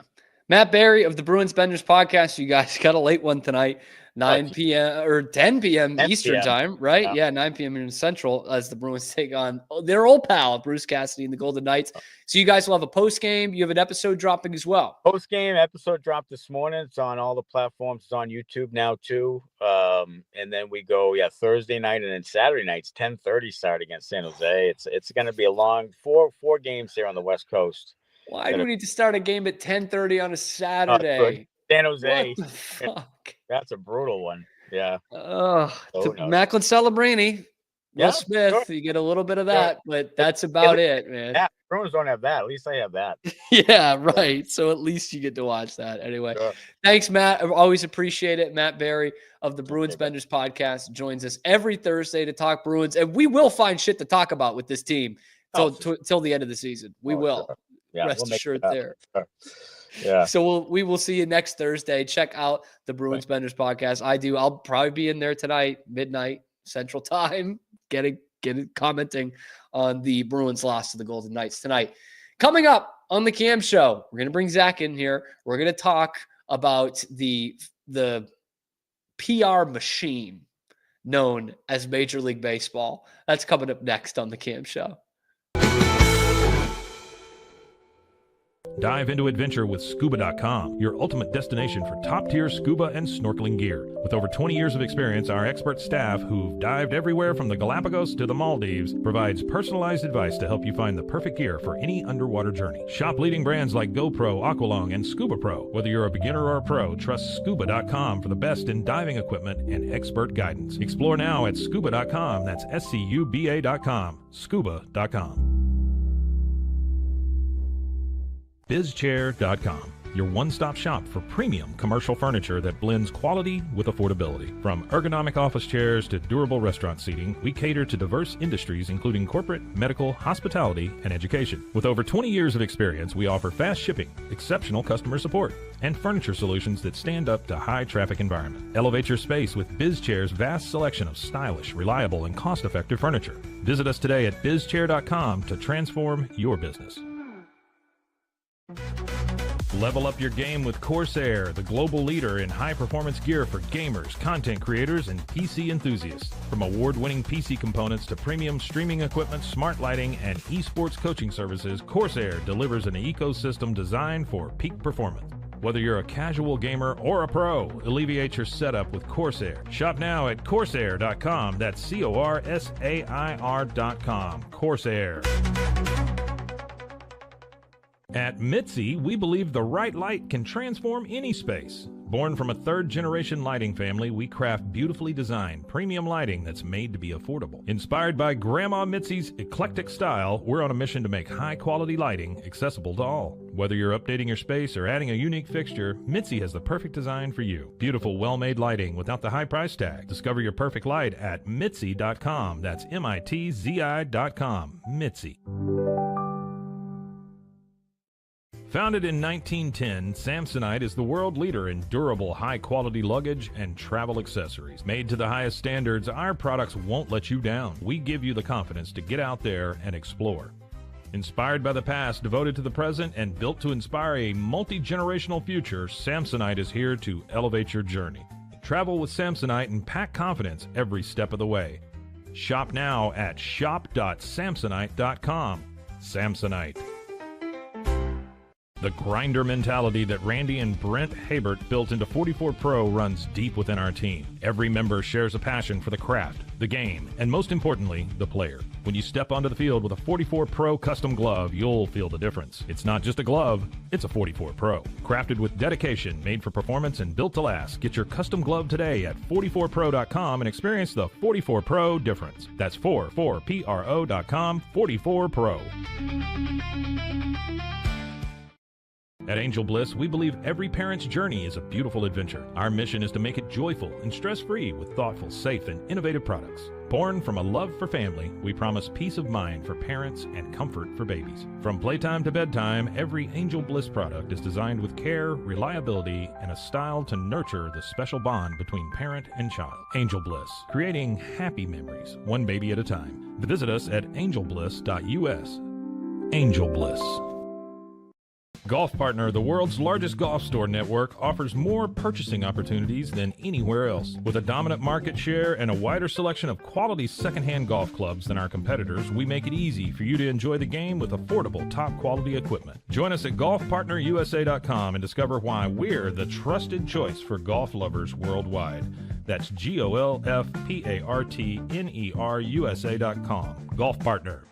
Matt Barry of the Bruins Benders podcast. You guys got a late one tonight, 9 p.m. or 10 p.m. 10 Eastern p.m. time, right? Yeah, 9 p.m. in Central as the Bruins take on their old pal, Bruce Cassidy and the Golden Knights. So you guys will have a post game. You have an episode dropping as well. Post game episode dropped this morning. It's on all the platforms. It's on YouTube now too. And then we go Thursday night and then Saturday nights 10:30 start against San Jose. It's going to be a long four games here on the West Coast. Why do we need to start a game at 10:30 on a Saturday? San Jose. What the fuck? That's a brutal one. Yeah. Macklin Celebrini, Will Smith. Sure. You get a little bit of that, but that's about it, man. Yeah, Bruins don't have that. At least I have that. Yeah, right. So at least you get to watch that. Anyway, Thanks, Matt. I always appreciate it. Matt Barry of the Bruins Benders podcast joins us every Thursday to talk Bruins, and we will find shit to talk about with this team till the end of the season. We will. Sure. Yeah, rest assured there. Sure. Yeah. So we will see you next Thursday. Check out the Bruins Benders podcast. I'll probably be in there tonight, midnight Central Time, commenting on the Bruins loss to the Golden Knights tonight. Coming up on the Cam Show, we're going to bring Zach in here. We're going to talk about the PR machine known as Major League Baseball. That's coming up next on the Cam Show. Dive into adventure with scuba.com, your ultimate destination for top-tier scuba and snorkeling gear. With over 20 years of experience, our expert staff, who've dived everywhere from the Galapagos to the Maldives, provides personalized advice to help you find the perfect gear for any underwater journey. Shop leading brands like GoPro, Aqualung, and Scuba Pro. Whether you're a beginner or a pro, trust scuba.com for the best in diving equipment and expert guidance. Explore now at scuba.com. That's SCUBA.com. Scuba.com. BizChair.com, your one-stop shop for premium commercial furniture that blends quality with affordability. From ergonomic office chairs to durable restaurant seating, we cater to diverse industries including corporate, medical, hospitality, and education. With over 20 years of experience, we offer fast shipping, exceptional customer support, and furniture solutions that stand up to high-traffic environment. Elevate your space with BizChair's vast selection of stylish, reliable, and cost-effective furniture. Visit us today at BizChair.com to transform your business. Level up your game with Corsair, the global leader in high-performance gear for gamers, content creators, and PC enthusiasts. From award-winning PC components to premium streaming equipment, smart lighting, and esports coaching services, Corsair delivers an ecosystem designed for peak performance. Whether you're a casual gamer or a pro, alleviate your setup with Corsair. Shop now at Corsair.com. That's Corsair.com. Corsair. At Mitzi, we believe the right light can transform any space. Born from a third-generation lighting family, we craft beautifully designed, premium lighting that's made to be affordable. Inspired by Grandma Mitzi's eclectic style, we're on a mission to make high-quality lighting accessible to all. Whether you're updating your space or adding a unique fixture, Mitzi has the perfect design for you. Beautiful, well-made lighting without the high price tag. Discover your perfect light at Mitzi.com. That's MITZI.com. Mitzi. Founded in 1910, Samsonite is the world leader in durable, high-quality luggage and travel accessories. Made to the highest standards, our products won't let you down. We give you the confidence to get out there and explore. Inspired by the past, devoted to the present, and built to inspire a multi-generational future, Samsonite is here to elevate your journey. Travel with Samsonite and pack confidence every step of the way. Shop now at shop.samsonite.com. Samsonite. The grinder mentality that Randy and Brent Habert built into 44 Pro runs deep within our team. Every member shares a passion for the craft, the game, and most importantly, the player. When you step onto the field with a 44 Pro custom glove, you'll feel the difference. It's not just a glove, it's a 44 Pro. Crafted with dedication, made for performance, and built to last. Get your custom glove today at 44pro.com and experience the 44 Pro difference. That's 44pro.com, 44 Pro. At Angel Bliss, we believe every parent's journey is a beautiful adventure. Our mission is to make it joyful and stress-free with thoughtful, safe, and innovative products. Born from a love for family, we promise peace of mind for parents and comfort for babies. From playtime to bedtime, every Angel Bliss product is designed with care, reliability, and a style to nurture the special bond between parent and child. Angel Bliss, creating happy memories, one baby at a time. Visit us at angelbliss.us. Angel Bliss. Golf Partner, the world's largest golf store network, offers more purchasing opportunities than anywhere else. With a dominant market share and a wider selection of quality secondhand golf clubs than our competitors, we make it easy for you to enjoy the game with affordable, top-quality equipment. Join us at golfpartnerusa.com and discover why we're the trusted choice for golf lovers worldwide. That's GOLFPARTNERUSA.com. Golf Partner.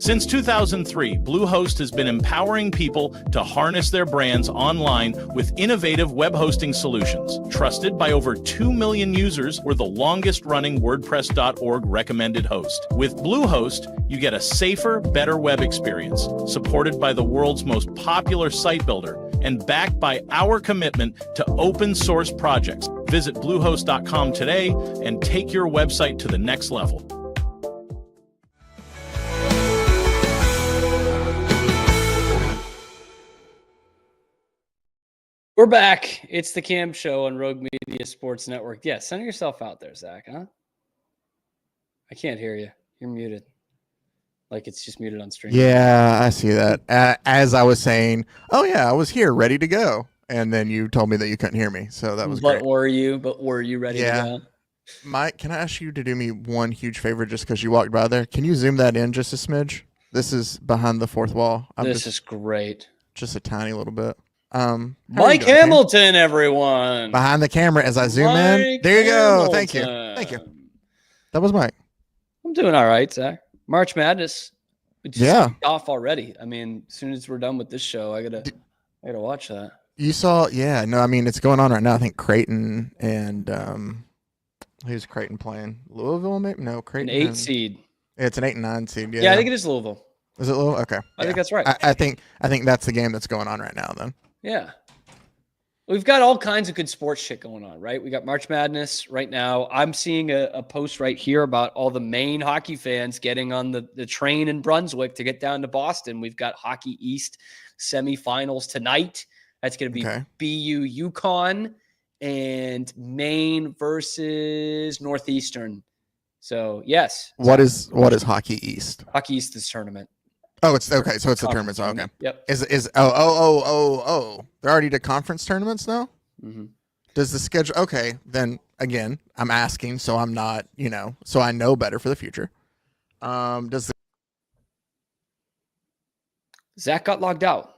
Since 2003, Bluehost has been empowering people to harness their brands online with innovative web hosting solutions. Trusted by over 2 million users, we're the longest-running WordPress.org recommended host. With Bluehost, you get a safer, better web experience, supported by the world's most popular site builder, and backed by our commitment to open source projects. Visit Bluehost.com today and take your website to the next level. We're back. It's the Cam Show on Rogue Media Sports Network. Yeah, send yourself out there, Zach, huh? I can't hear you. You're muted. Like it's just muted on stream. Yeah, I see that. As I was saying, oh yeah, I was here ready to go. And then you told me that you couldn't hear me. So that was great. Were you ready to go? Mike, can I ask you to do me one huge favor just because you walked by there? Can you zoom that in just a smidge? This is behind the fourth wall. This is great. Just a tiny little bit. Mike Hamilton, everyone. Behind the camera as I zoom in. There you go. Thank you. Thank you. That was Mike. I'm doing all right, Zach. March Madness. Yeah. Off already. I mean, as soon as we're done with this show, I gotta watch that. You saw, yeah, no, I mean it's going on right now. I think Creighton and who's Creighton playing? Louisville, maybe? No, Creighton. An 8 seed. It's an 8 and 9 seed. Yeah, I think it is Louisville. Is it Louisville? Okay. I think that's right. I think that's the game that's going on right now then. Yeah. We've got all kinds of good sports shit going on, right? We got March Madness right now. I'm seeing a post right here about all the Maine hockey fans getting on the train in Brunswick to get down to Boston. We've got Hockey East semifinals tonight. That's going to be BU UConn and Maine versus Northeastern. So, yes. What is Hockey East? Hockey East is tournament. Oh, it's okay. So it's the tournaments. Okay. Yep. They're already to conference tournaments now? Mm-hmm. Does the schedule? Okay. Then again, I'm asking, so I'm not, so I know better for the future. Zach got logged out.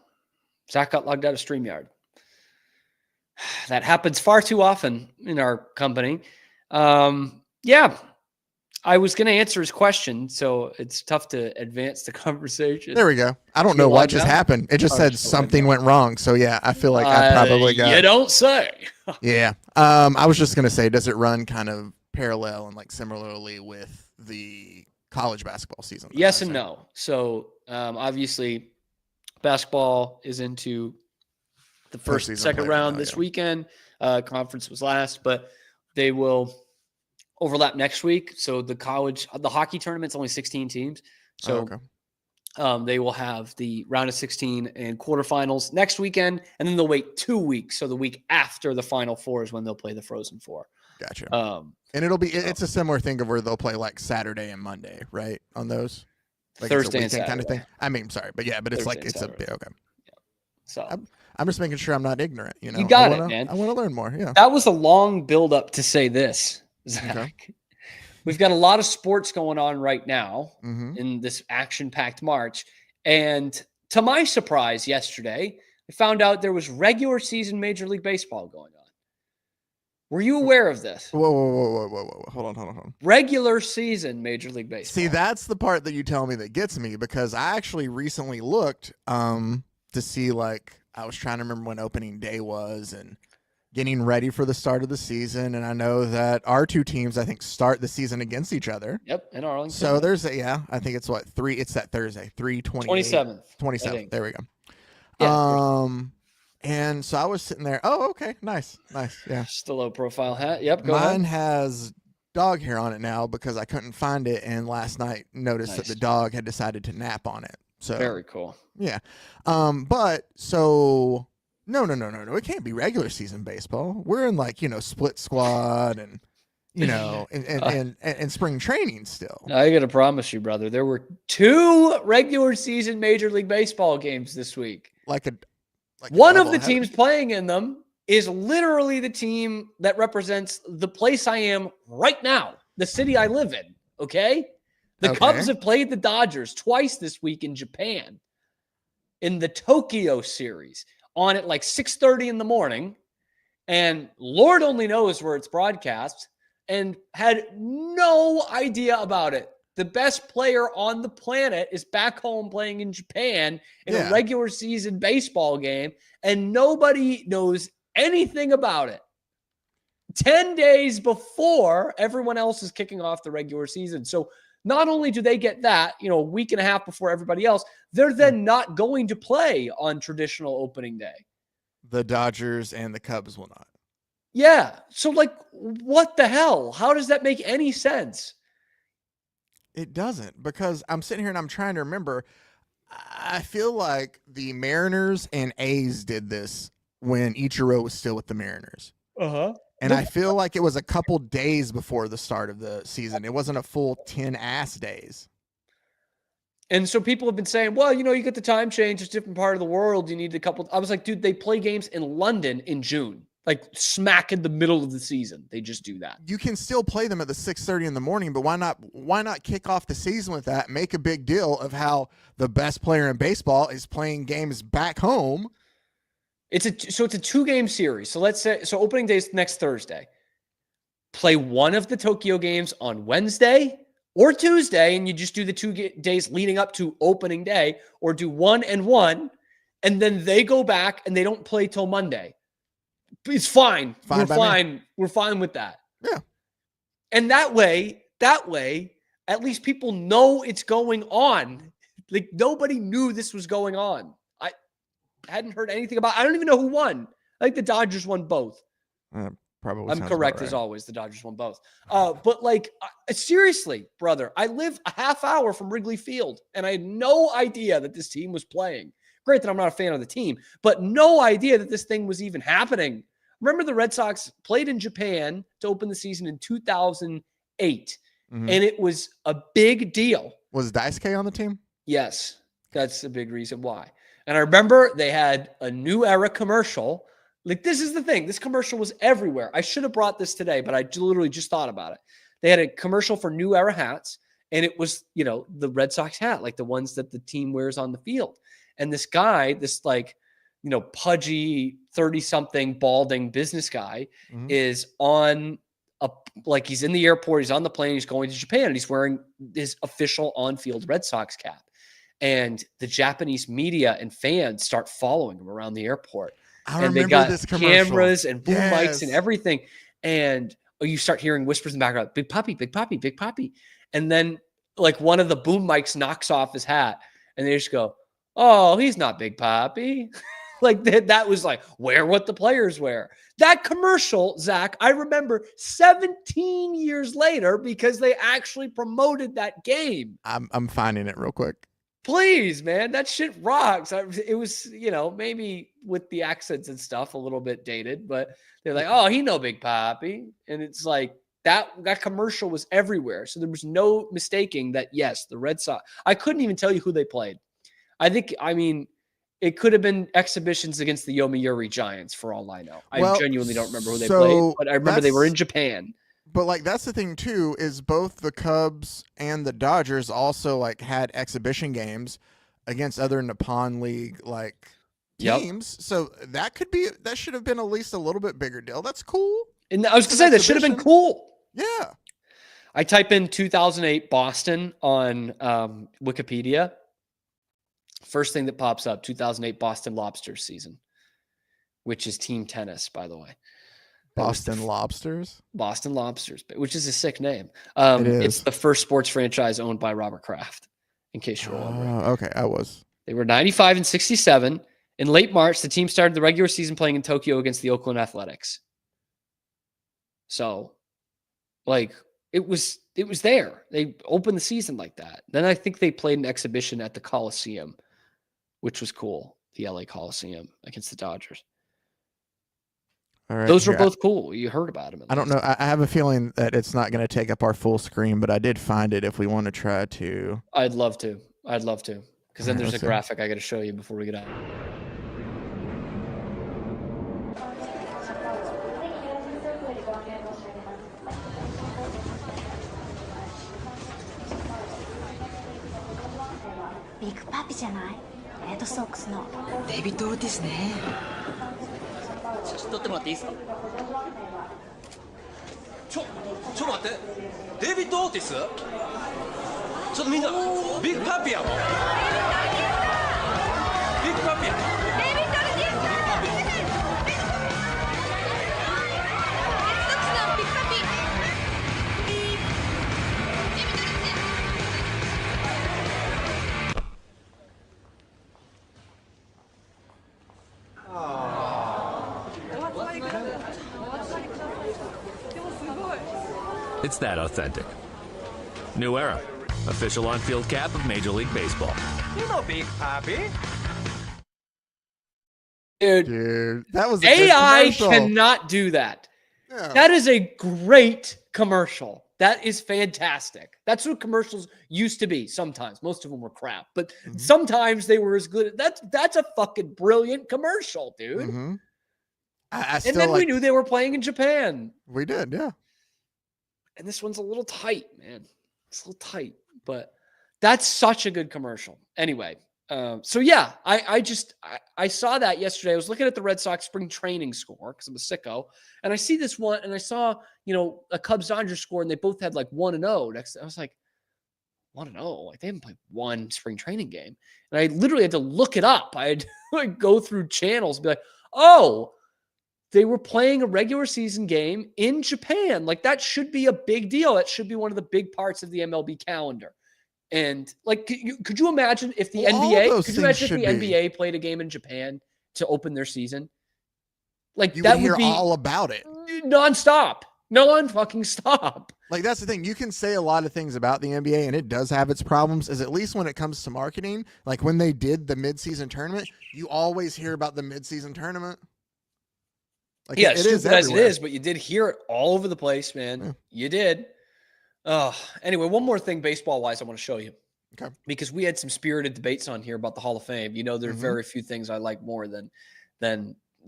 Zach got logged out of StreamYard. That happens far too often in our company. Yeah. I was going to answer his question, so it's tough to advance the conversation. There we go. I don't know what just happened. It just said something went wrong. So yeah, I feel like I probably got. You don't say. Yeah. I was just going to say, does it run kind of parallel and like similarly with the college basketball season? Yes and no. So obviously, basketball is into the second round this weekend. Conference was last, but they will overlap next week. So the hockey tournament's only 16 teams. So they will have the round of 16 and quarterfinals next weekend, and then they'll wait 2 weeks. So the week after the Final Four is when they'll play the Frozen Four. Gotcha. And it's a similar thing of where they'll play like Saturday and Monday, right? On those, like Thursday and Saturday kind of thing. I mean, sorry, but yeah, but it's Thursday like it's okay. Yeah. So I'm just making sure I'm not ignorant. You got it, man. I want to learn more. Yeah. That was a long build up to say this, Zach. Okay. We've got a lot of sports going on right now in this action-packed March. And to my surprise yesterday, I found out there was regular season Major League Baseball going on. Were you aware of this? Whoa. Hold on. Regular season Major League Baseball. See, that's the part that you tell me that gets me, because I actually recently looked to see, like, I was trying to remember when opening day was and getting ready for the start of the season. And I know that our two teams, I think, start the season against each other. Yep, in Arlington. So there's I think it's it's that Thursday, 27th. There we go. Yeah, and so I was sitting there. Oh, okay. Nice. Yeah. Just a low profile hat. Yep. Mine has dog hair on it now because I couldn't find it. And last night noticed that the dog had decided to nap on it. So very cool. Yeah. But so no. It can't be regular season baseball. We're in split squad and and spring training still. I got to promise you, brother, there were 2 regular season Major League Baseball games this week. One of the teams playing in them is literally the team that represents the place I am right now, the city I live in. Okay. The Cubs have played the Dodgers twice this week in Japan in the Tokyo series on at like 6:30 in the morning. And Lord only knows where it's broadcast, and had no idea about it. The best player on the planet is back home playing in Japan in a regular season baseball game, and nobody knows anything about it. 10 days before everyone else is kicking off the regular season. So not only do they get that, a week and a half before everybody else, they're then not going to play on traditional opening day. The Dodgers and the Cubs will not. Yeah. So what the hell? How does that make any sense? It doesn't, because I'm sitting here and I'm trying to remember. I feel like the Mariners and A's did this when Ichiro was still with the Mariners. And I feel like it was a couple days before the start of the season. It wasn't a full 10 days. And so people have been saying, well, you get the time change. It's a different part of the world. You need a couple. I was like, dude, they play games in London in June, like smack in the middle of the season. They just do that. You can still play them at the 6:30 in the morning, but why not kick off the season with that? Make a big deal of how the best player in baseball is playing games back home. It's a 2-game series. So let's say, opening day is next Thursday. Play one of the Tokyo games on Wednesday or Tuesday, and you just do the 2 days leading up to opening day, or do 1 and 1, and then they go back and they don't play till Monday. It's fine. We're fine. We're fine with that. Yeah. And that way, at least people know it's going on. Like, nobody knew this was going on. I hadn't heard anything about. I don't even know who won. I think the Dodgers won both. Probably. I'm correct as always. The Dodgers won both. But seriously, brother, I live a half hour from Wrigley Field, and I had no idea that this team was playing. Great that I'm not a fan of the team, but no idea that this thing was even happening. Remember, the Red Sox played in Japan to open the season in 2008, and it was a big deal. Was Daisuke on the team? Yes, that's a big reason why. And I remember they had a New Era commercial. Like, this is the thing. This commercial was everywhere. I should have brought this today, but I literally just thought about it. They had a commercial for New Era hats, and it was, the Red Sox hat, like the ones that the team wears on the field. And this guy, this pudgy 30-something balding business guy is on he's in the airport. He's on the plane. He's going to Japan, and he's wearing his official on-field Red Sox cap. And the Japanese media and fans start following him around the airport. And they got this commercial. Cameras and boom mics and everything. And you start hearing whispers in the background, big puppy, big puppy, big puppy. And then one of the boom mics knocks off his hat, and they just go, oh, he's not Big Papi. That was wear what the players wear. That commercial, Zach, I remember 17 years later, because they actually promoted that game. I'm finding it real quick. Please, man, that shit rocks. It was, maybe with the accents and stuff a little bit dated, but they're like, oh, he no Big Papi. And it's that commercial was everywhere. So there was no mistaking that, yes, the Red Sox, I couldn't even tell you who they played. It could have been exhibitions against the Yomiuri Giants for all I know. I genuinely don't remember who they played, but I remember they were in Japan. But that's the thing too, is both the Cubs and the Dodgers also had exhibition games against other Nippon League teams. Yep. So that should have been at least a little bit bigger deal. That's cool. And I was going to say that should have been cool. Yeah. I type in 2008 Boston on Wikipedia. First thing that pops up, 2008 Boston Lobsters season, which is team tennis, by the way. Boston Lobsters? Boston Lobsters, which is a sick name. It's the first sports franchise owned by Robert Kraft, in case you're wondering. Okay, I was. They were 95 and 67. In late March, the team started the regular season playing in Tokyo against the Oakland Athletics. So, it was there. They opened the season like that. Then I think they played an exhibition at the Coliseum, which was cool. The LA Coliseum against the Dodgers. All right, Those were here, both cool. You heard about them. I don't know. I have a feeling that it's not going to take up our full screen, but I did find it if we want to try to. I'd love to. Because then there's a let's see. graphic I got to show you before we get out. Big Papi じゃない？レッドソックスの。デイビッド・オルティスね。写真撮ってもらっていいですか？ちょっと待って。デイビッド・オルティス？ちょっとみんな、ビッグパピやろ。ビッグパピや。デイビッド・オルティス。レッドソックスのビッグパピ。デイビッド・オルティス。It's that authentic. New era. Official on-field cap of Major League Baseball. You know Big Papi. Dude, that was a AI good commercial. cannot do that. Yeah. That is a great commercial. That is fantastic. That's what commercials used to be sometimes. Most of them were crap, but sometimes they were as good. That's a fucking brilliant commercial, dude. Mm-hmm. And then we knew they were playing in Japan. We did, yeah. And this one's a little tight, man. It's a little tight, but that's such a good commercial. Anyway, so yeah, I saw that yesterday. I was looking at the Red Sox spring training score because I'm a sicko, and I see this one, and I saw a Cubs-Dodgers score, and they both had like 1-0. Next, I was like, 1-0, like they haven't played one spring training game, and I literally had to look it up. I had to like go through channels and be like, oh. They were playing a regular season game in Japan. Like that should be a big deal. That should be one of the big parts of the MLB calendar. And like, could you imagine if the NBA played a game in Japan to open their season? Like you that would hear would be all about it nonstop. Non-fucking stop. Like that's the thing. You can say a lot of things about the NBA, and it does have its problems. Is at least when it comes to marketing, like when they did the midseason tournament, you always hear about the midseason tournament. Like yeah, it is stupid as it everywhere. is, but you did hear it all over the place, man. Yeah. You did. Anyway, one more thing baseball-wise I want to show you. Okay. Because we had some spirited debates on here about the Hall of Fame. There are very few things I like more than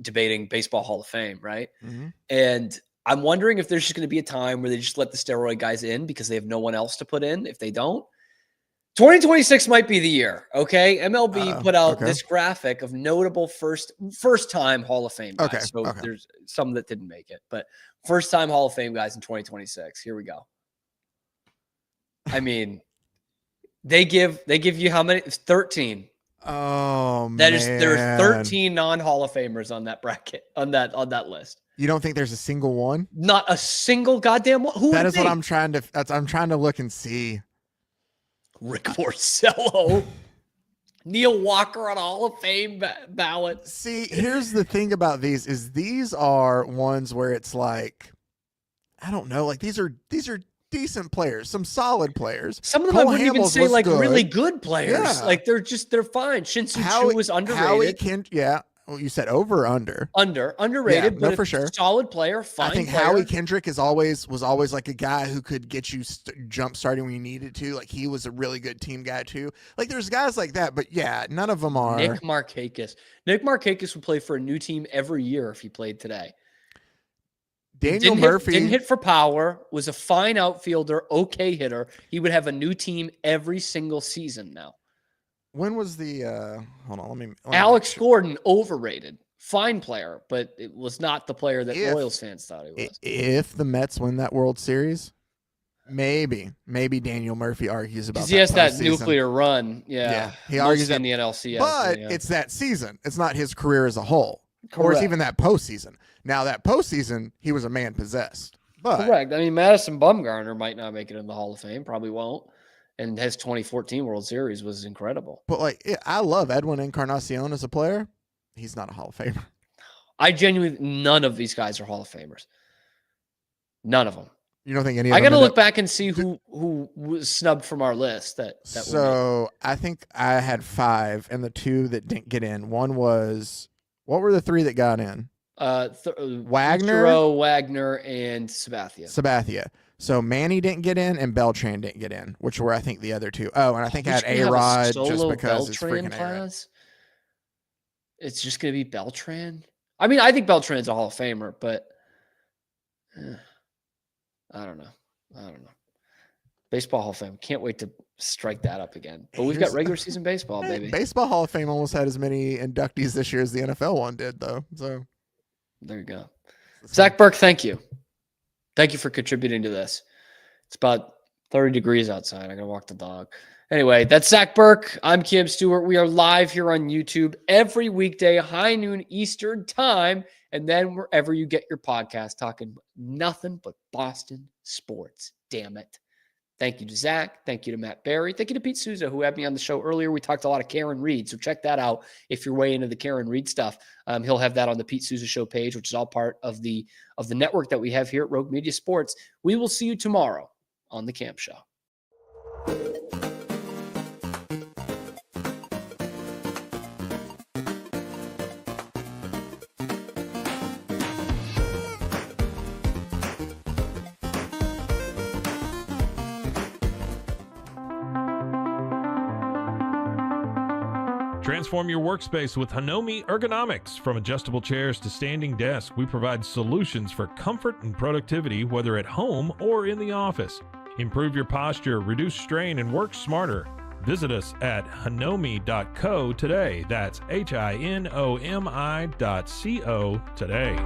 debating baseball Hall of Fame, right? Mm-hmm. And I'm wondering if there's just going to be a time where they just let the steroid guys in because they have no one else to put in. If they don't, 2026 might be the year. Okay. MLB put out this graphic of notable first time Hall of Fame guys. Okay. So there's some that didn't make it, but first time Hall of Fame guys in 2026. Here we go. I mean, they give you how many? It's 13. Oh man. There's 13 non-Hall of Famers on that bracket, on that list. You don't think there's a single one? Not a single goddamn one. Who That would is what be? I'm trying to look and see. Rick Porcello, Neil Walker on Hall of Fame ballot. See, here's the thing about these are ones where it's like, I don't know, like these are decent players, some solid players. Some of them Cole I wouldn't even Hamels say was like good. really good players. Yeah. Like they're fine. Shin-Soo Choo was underrated. Well, you said over or under? Underrated, Yeah, but no, for sure. Solid player, fine I think player. Howie Kendrick was always like a guy who could get you jump starting when you needed to. Like he was a really good team guy too. Like there's guys like that, but yeah, none of them are. Nick Markakis. Nick Markakis would play for a new team every year if he played today. Daniel Murphy didn't hit for power, was a fine outfielder, okay hitter. He would have a new team every single season now. When was the hold on, let me Alex Gordon, overrated. Fine player, but it was not the player that Royals fans thought he was. If the Mets win that World Series, maybe Daniel Murphy argues about that. He has that postseason. nuclear run. Yeah. He argues in that, the NLCS. but yeah. it's that season. It's not his career as a whole. Or Correct. it's even that postseason. Now that postseason, he was a man possessed. But correct. I mean, Madison Bumgarner might not make it in the Hall of Fame, probably won't. And his 2014 World Series was incredible. But like, I love Edwin Encarnacion as a player. He's not a Hall of Famer. I genuinely, none of these guys are Hall of Famers. None of them. You don't think any of I them? got to look back and see who was snubbed from our list. So I think I had 5, and the 2 that didn't get in. One was, what were the 3 that got in? Wagner, Ichiro, Wagner, and Sabathia. So Manny didn't get in, and Beltran didn't get in, which were I think the other two. Oh, and I think I had A-Rod just because it's freaking A-Rod. It's just going to be Beltran. I mean, I think Beltran's a Hall of Famer, but I don't know. Baseball Hall of Fame. Can't wait to strike that up again. But we've got regular season baseball, baby. Baseball Hall of Fame almost had as many inductees this year as the NFL one did, though. So there you go. Zach Burke, thank you. Thank you for contributing to this. It's about 30 degrees outside. I got to walk the dog. Anyway, that's Zach Burke. I'm Kim Stewart. We are live here on YouTube every weekday, high noon Eastern time, and then wherever you get your podcast, talking nothing but Boston sports. Damn it. Thank you to Zach. Thank you to Matt Barry. Thank you to Pete Souza, who had me on the show earlier. We talked a lot of Karen Reed, so check that out if you're way into the Karen Reed stuff. He'll have that on the Pete Souza Show page, which is all part of the network that we have here at Rogue Media Sports. We will see you tomorrow on the Camp Show. Transform your workspace with Hanomi Ergonomics. From adjustable chairs to standing desks, we provide solutions for comfort and productivity, whether at home or in the office. Improve your posture, reduce strain, and work smarter. Visit us at hanomi.co today. That's HINOMI.co today.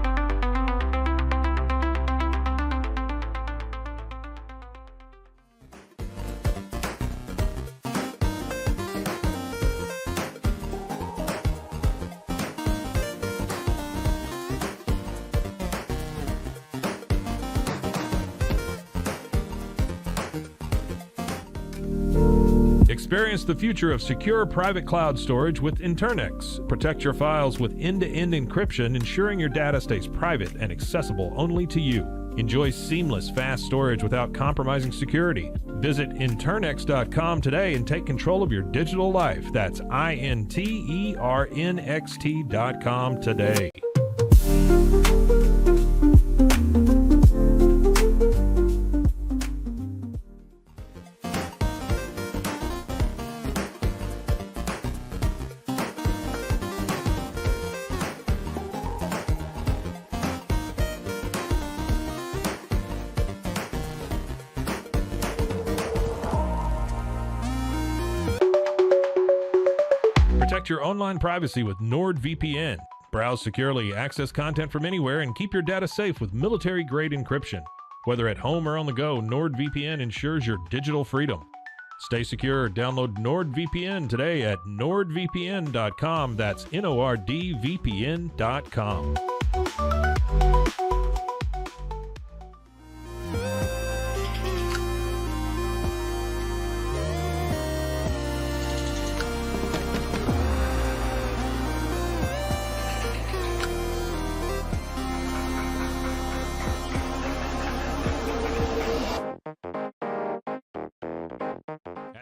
Experience the future of secure private cloud storage with Internex. Protect your files with end-to-end encryption, ensuring your data stays private and accessible only to you. Enjoy seamless, fast storage without compromising security. Visit Internex.com today and take control of your digital life. That's INTERNXT.com today. Protect your online privacy with NordVPN. Browse securely, access content from anywhere, and keep your data safe with military-grade encryption. Whether at home or on the go, NordVPN ensures your digital freedom. Stay secure. Download NordVPN today at nordvpn.com. That's NORDVPN.com.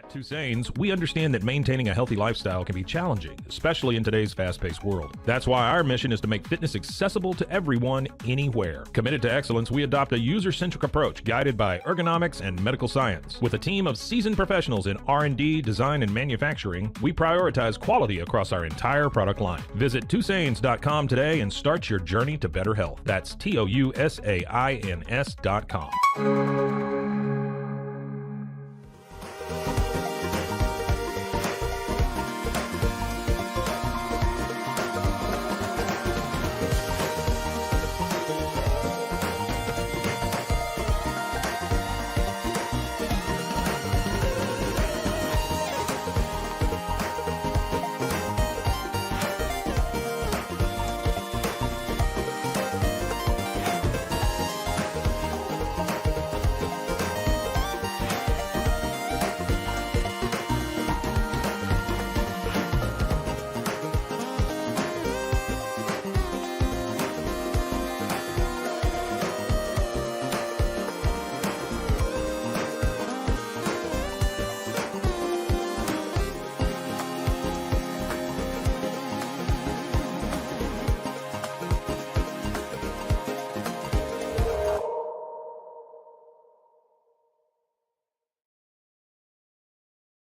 Tusains, we understand that maintaining a healthy lifestyle can be challenging, especially in today's fast-paced world. That's why our mission is to make fitness accessible to everyone, anywhere. Committed to excellence, we adopt a user-centric approach guided by ergonomics and medical science. With a team of seasoned professionals in R&D, design, and manufacturing, we prioritize quality across our entire product line. Visit Tusains.com today and start your journey to better health. That's TOUSAINS.com.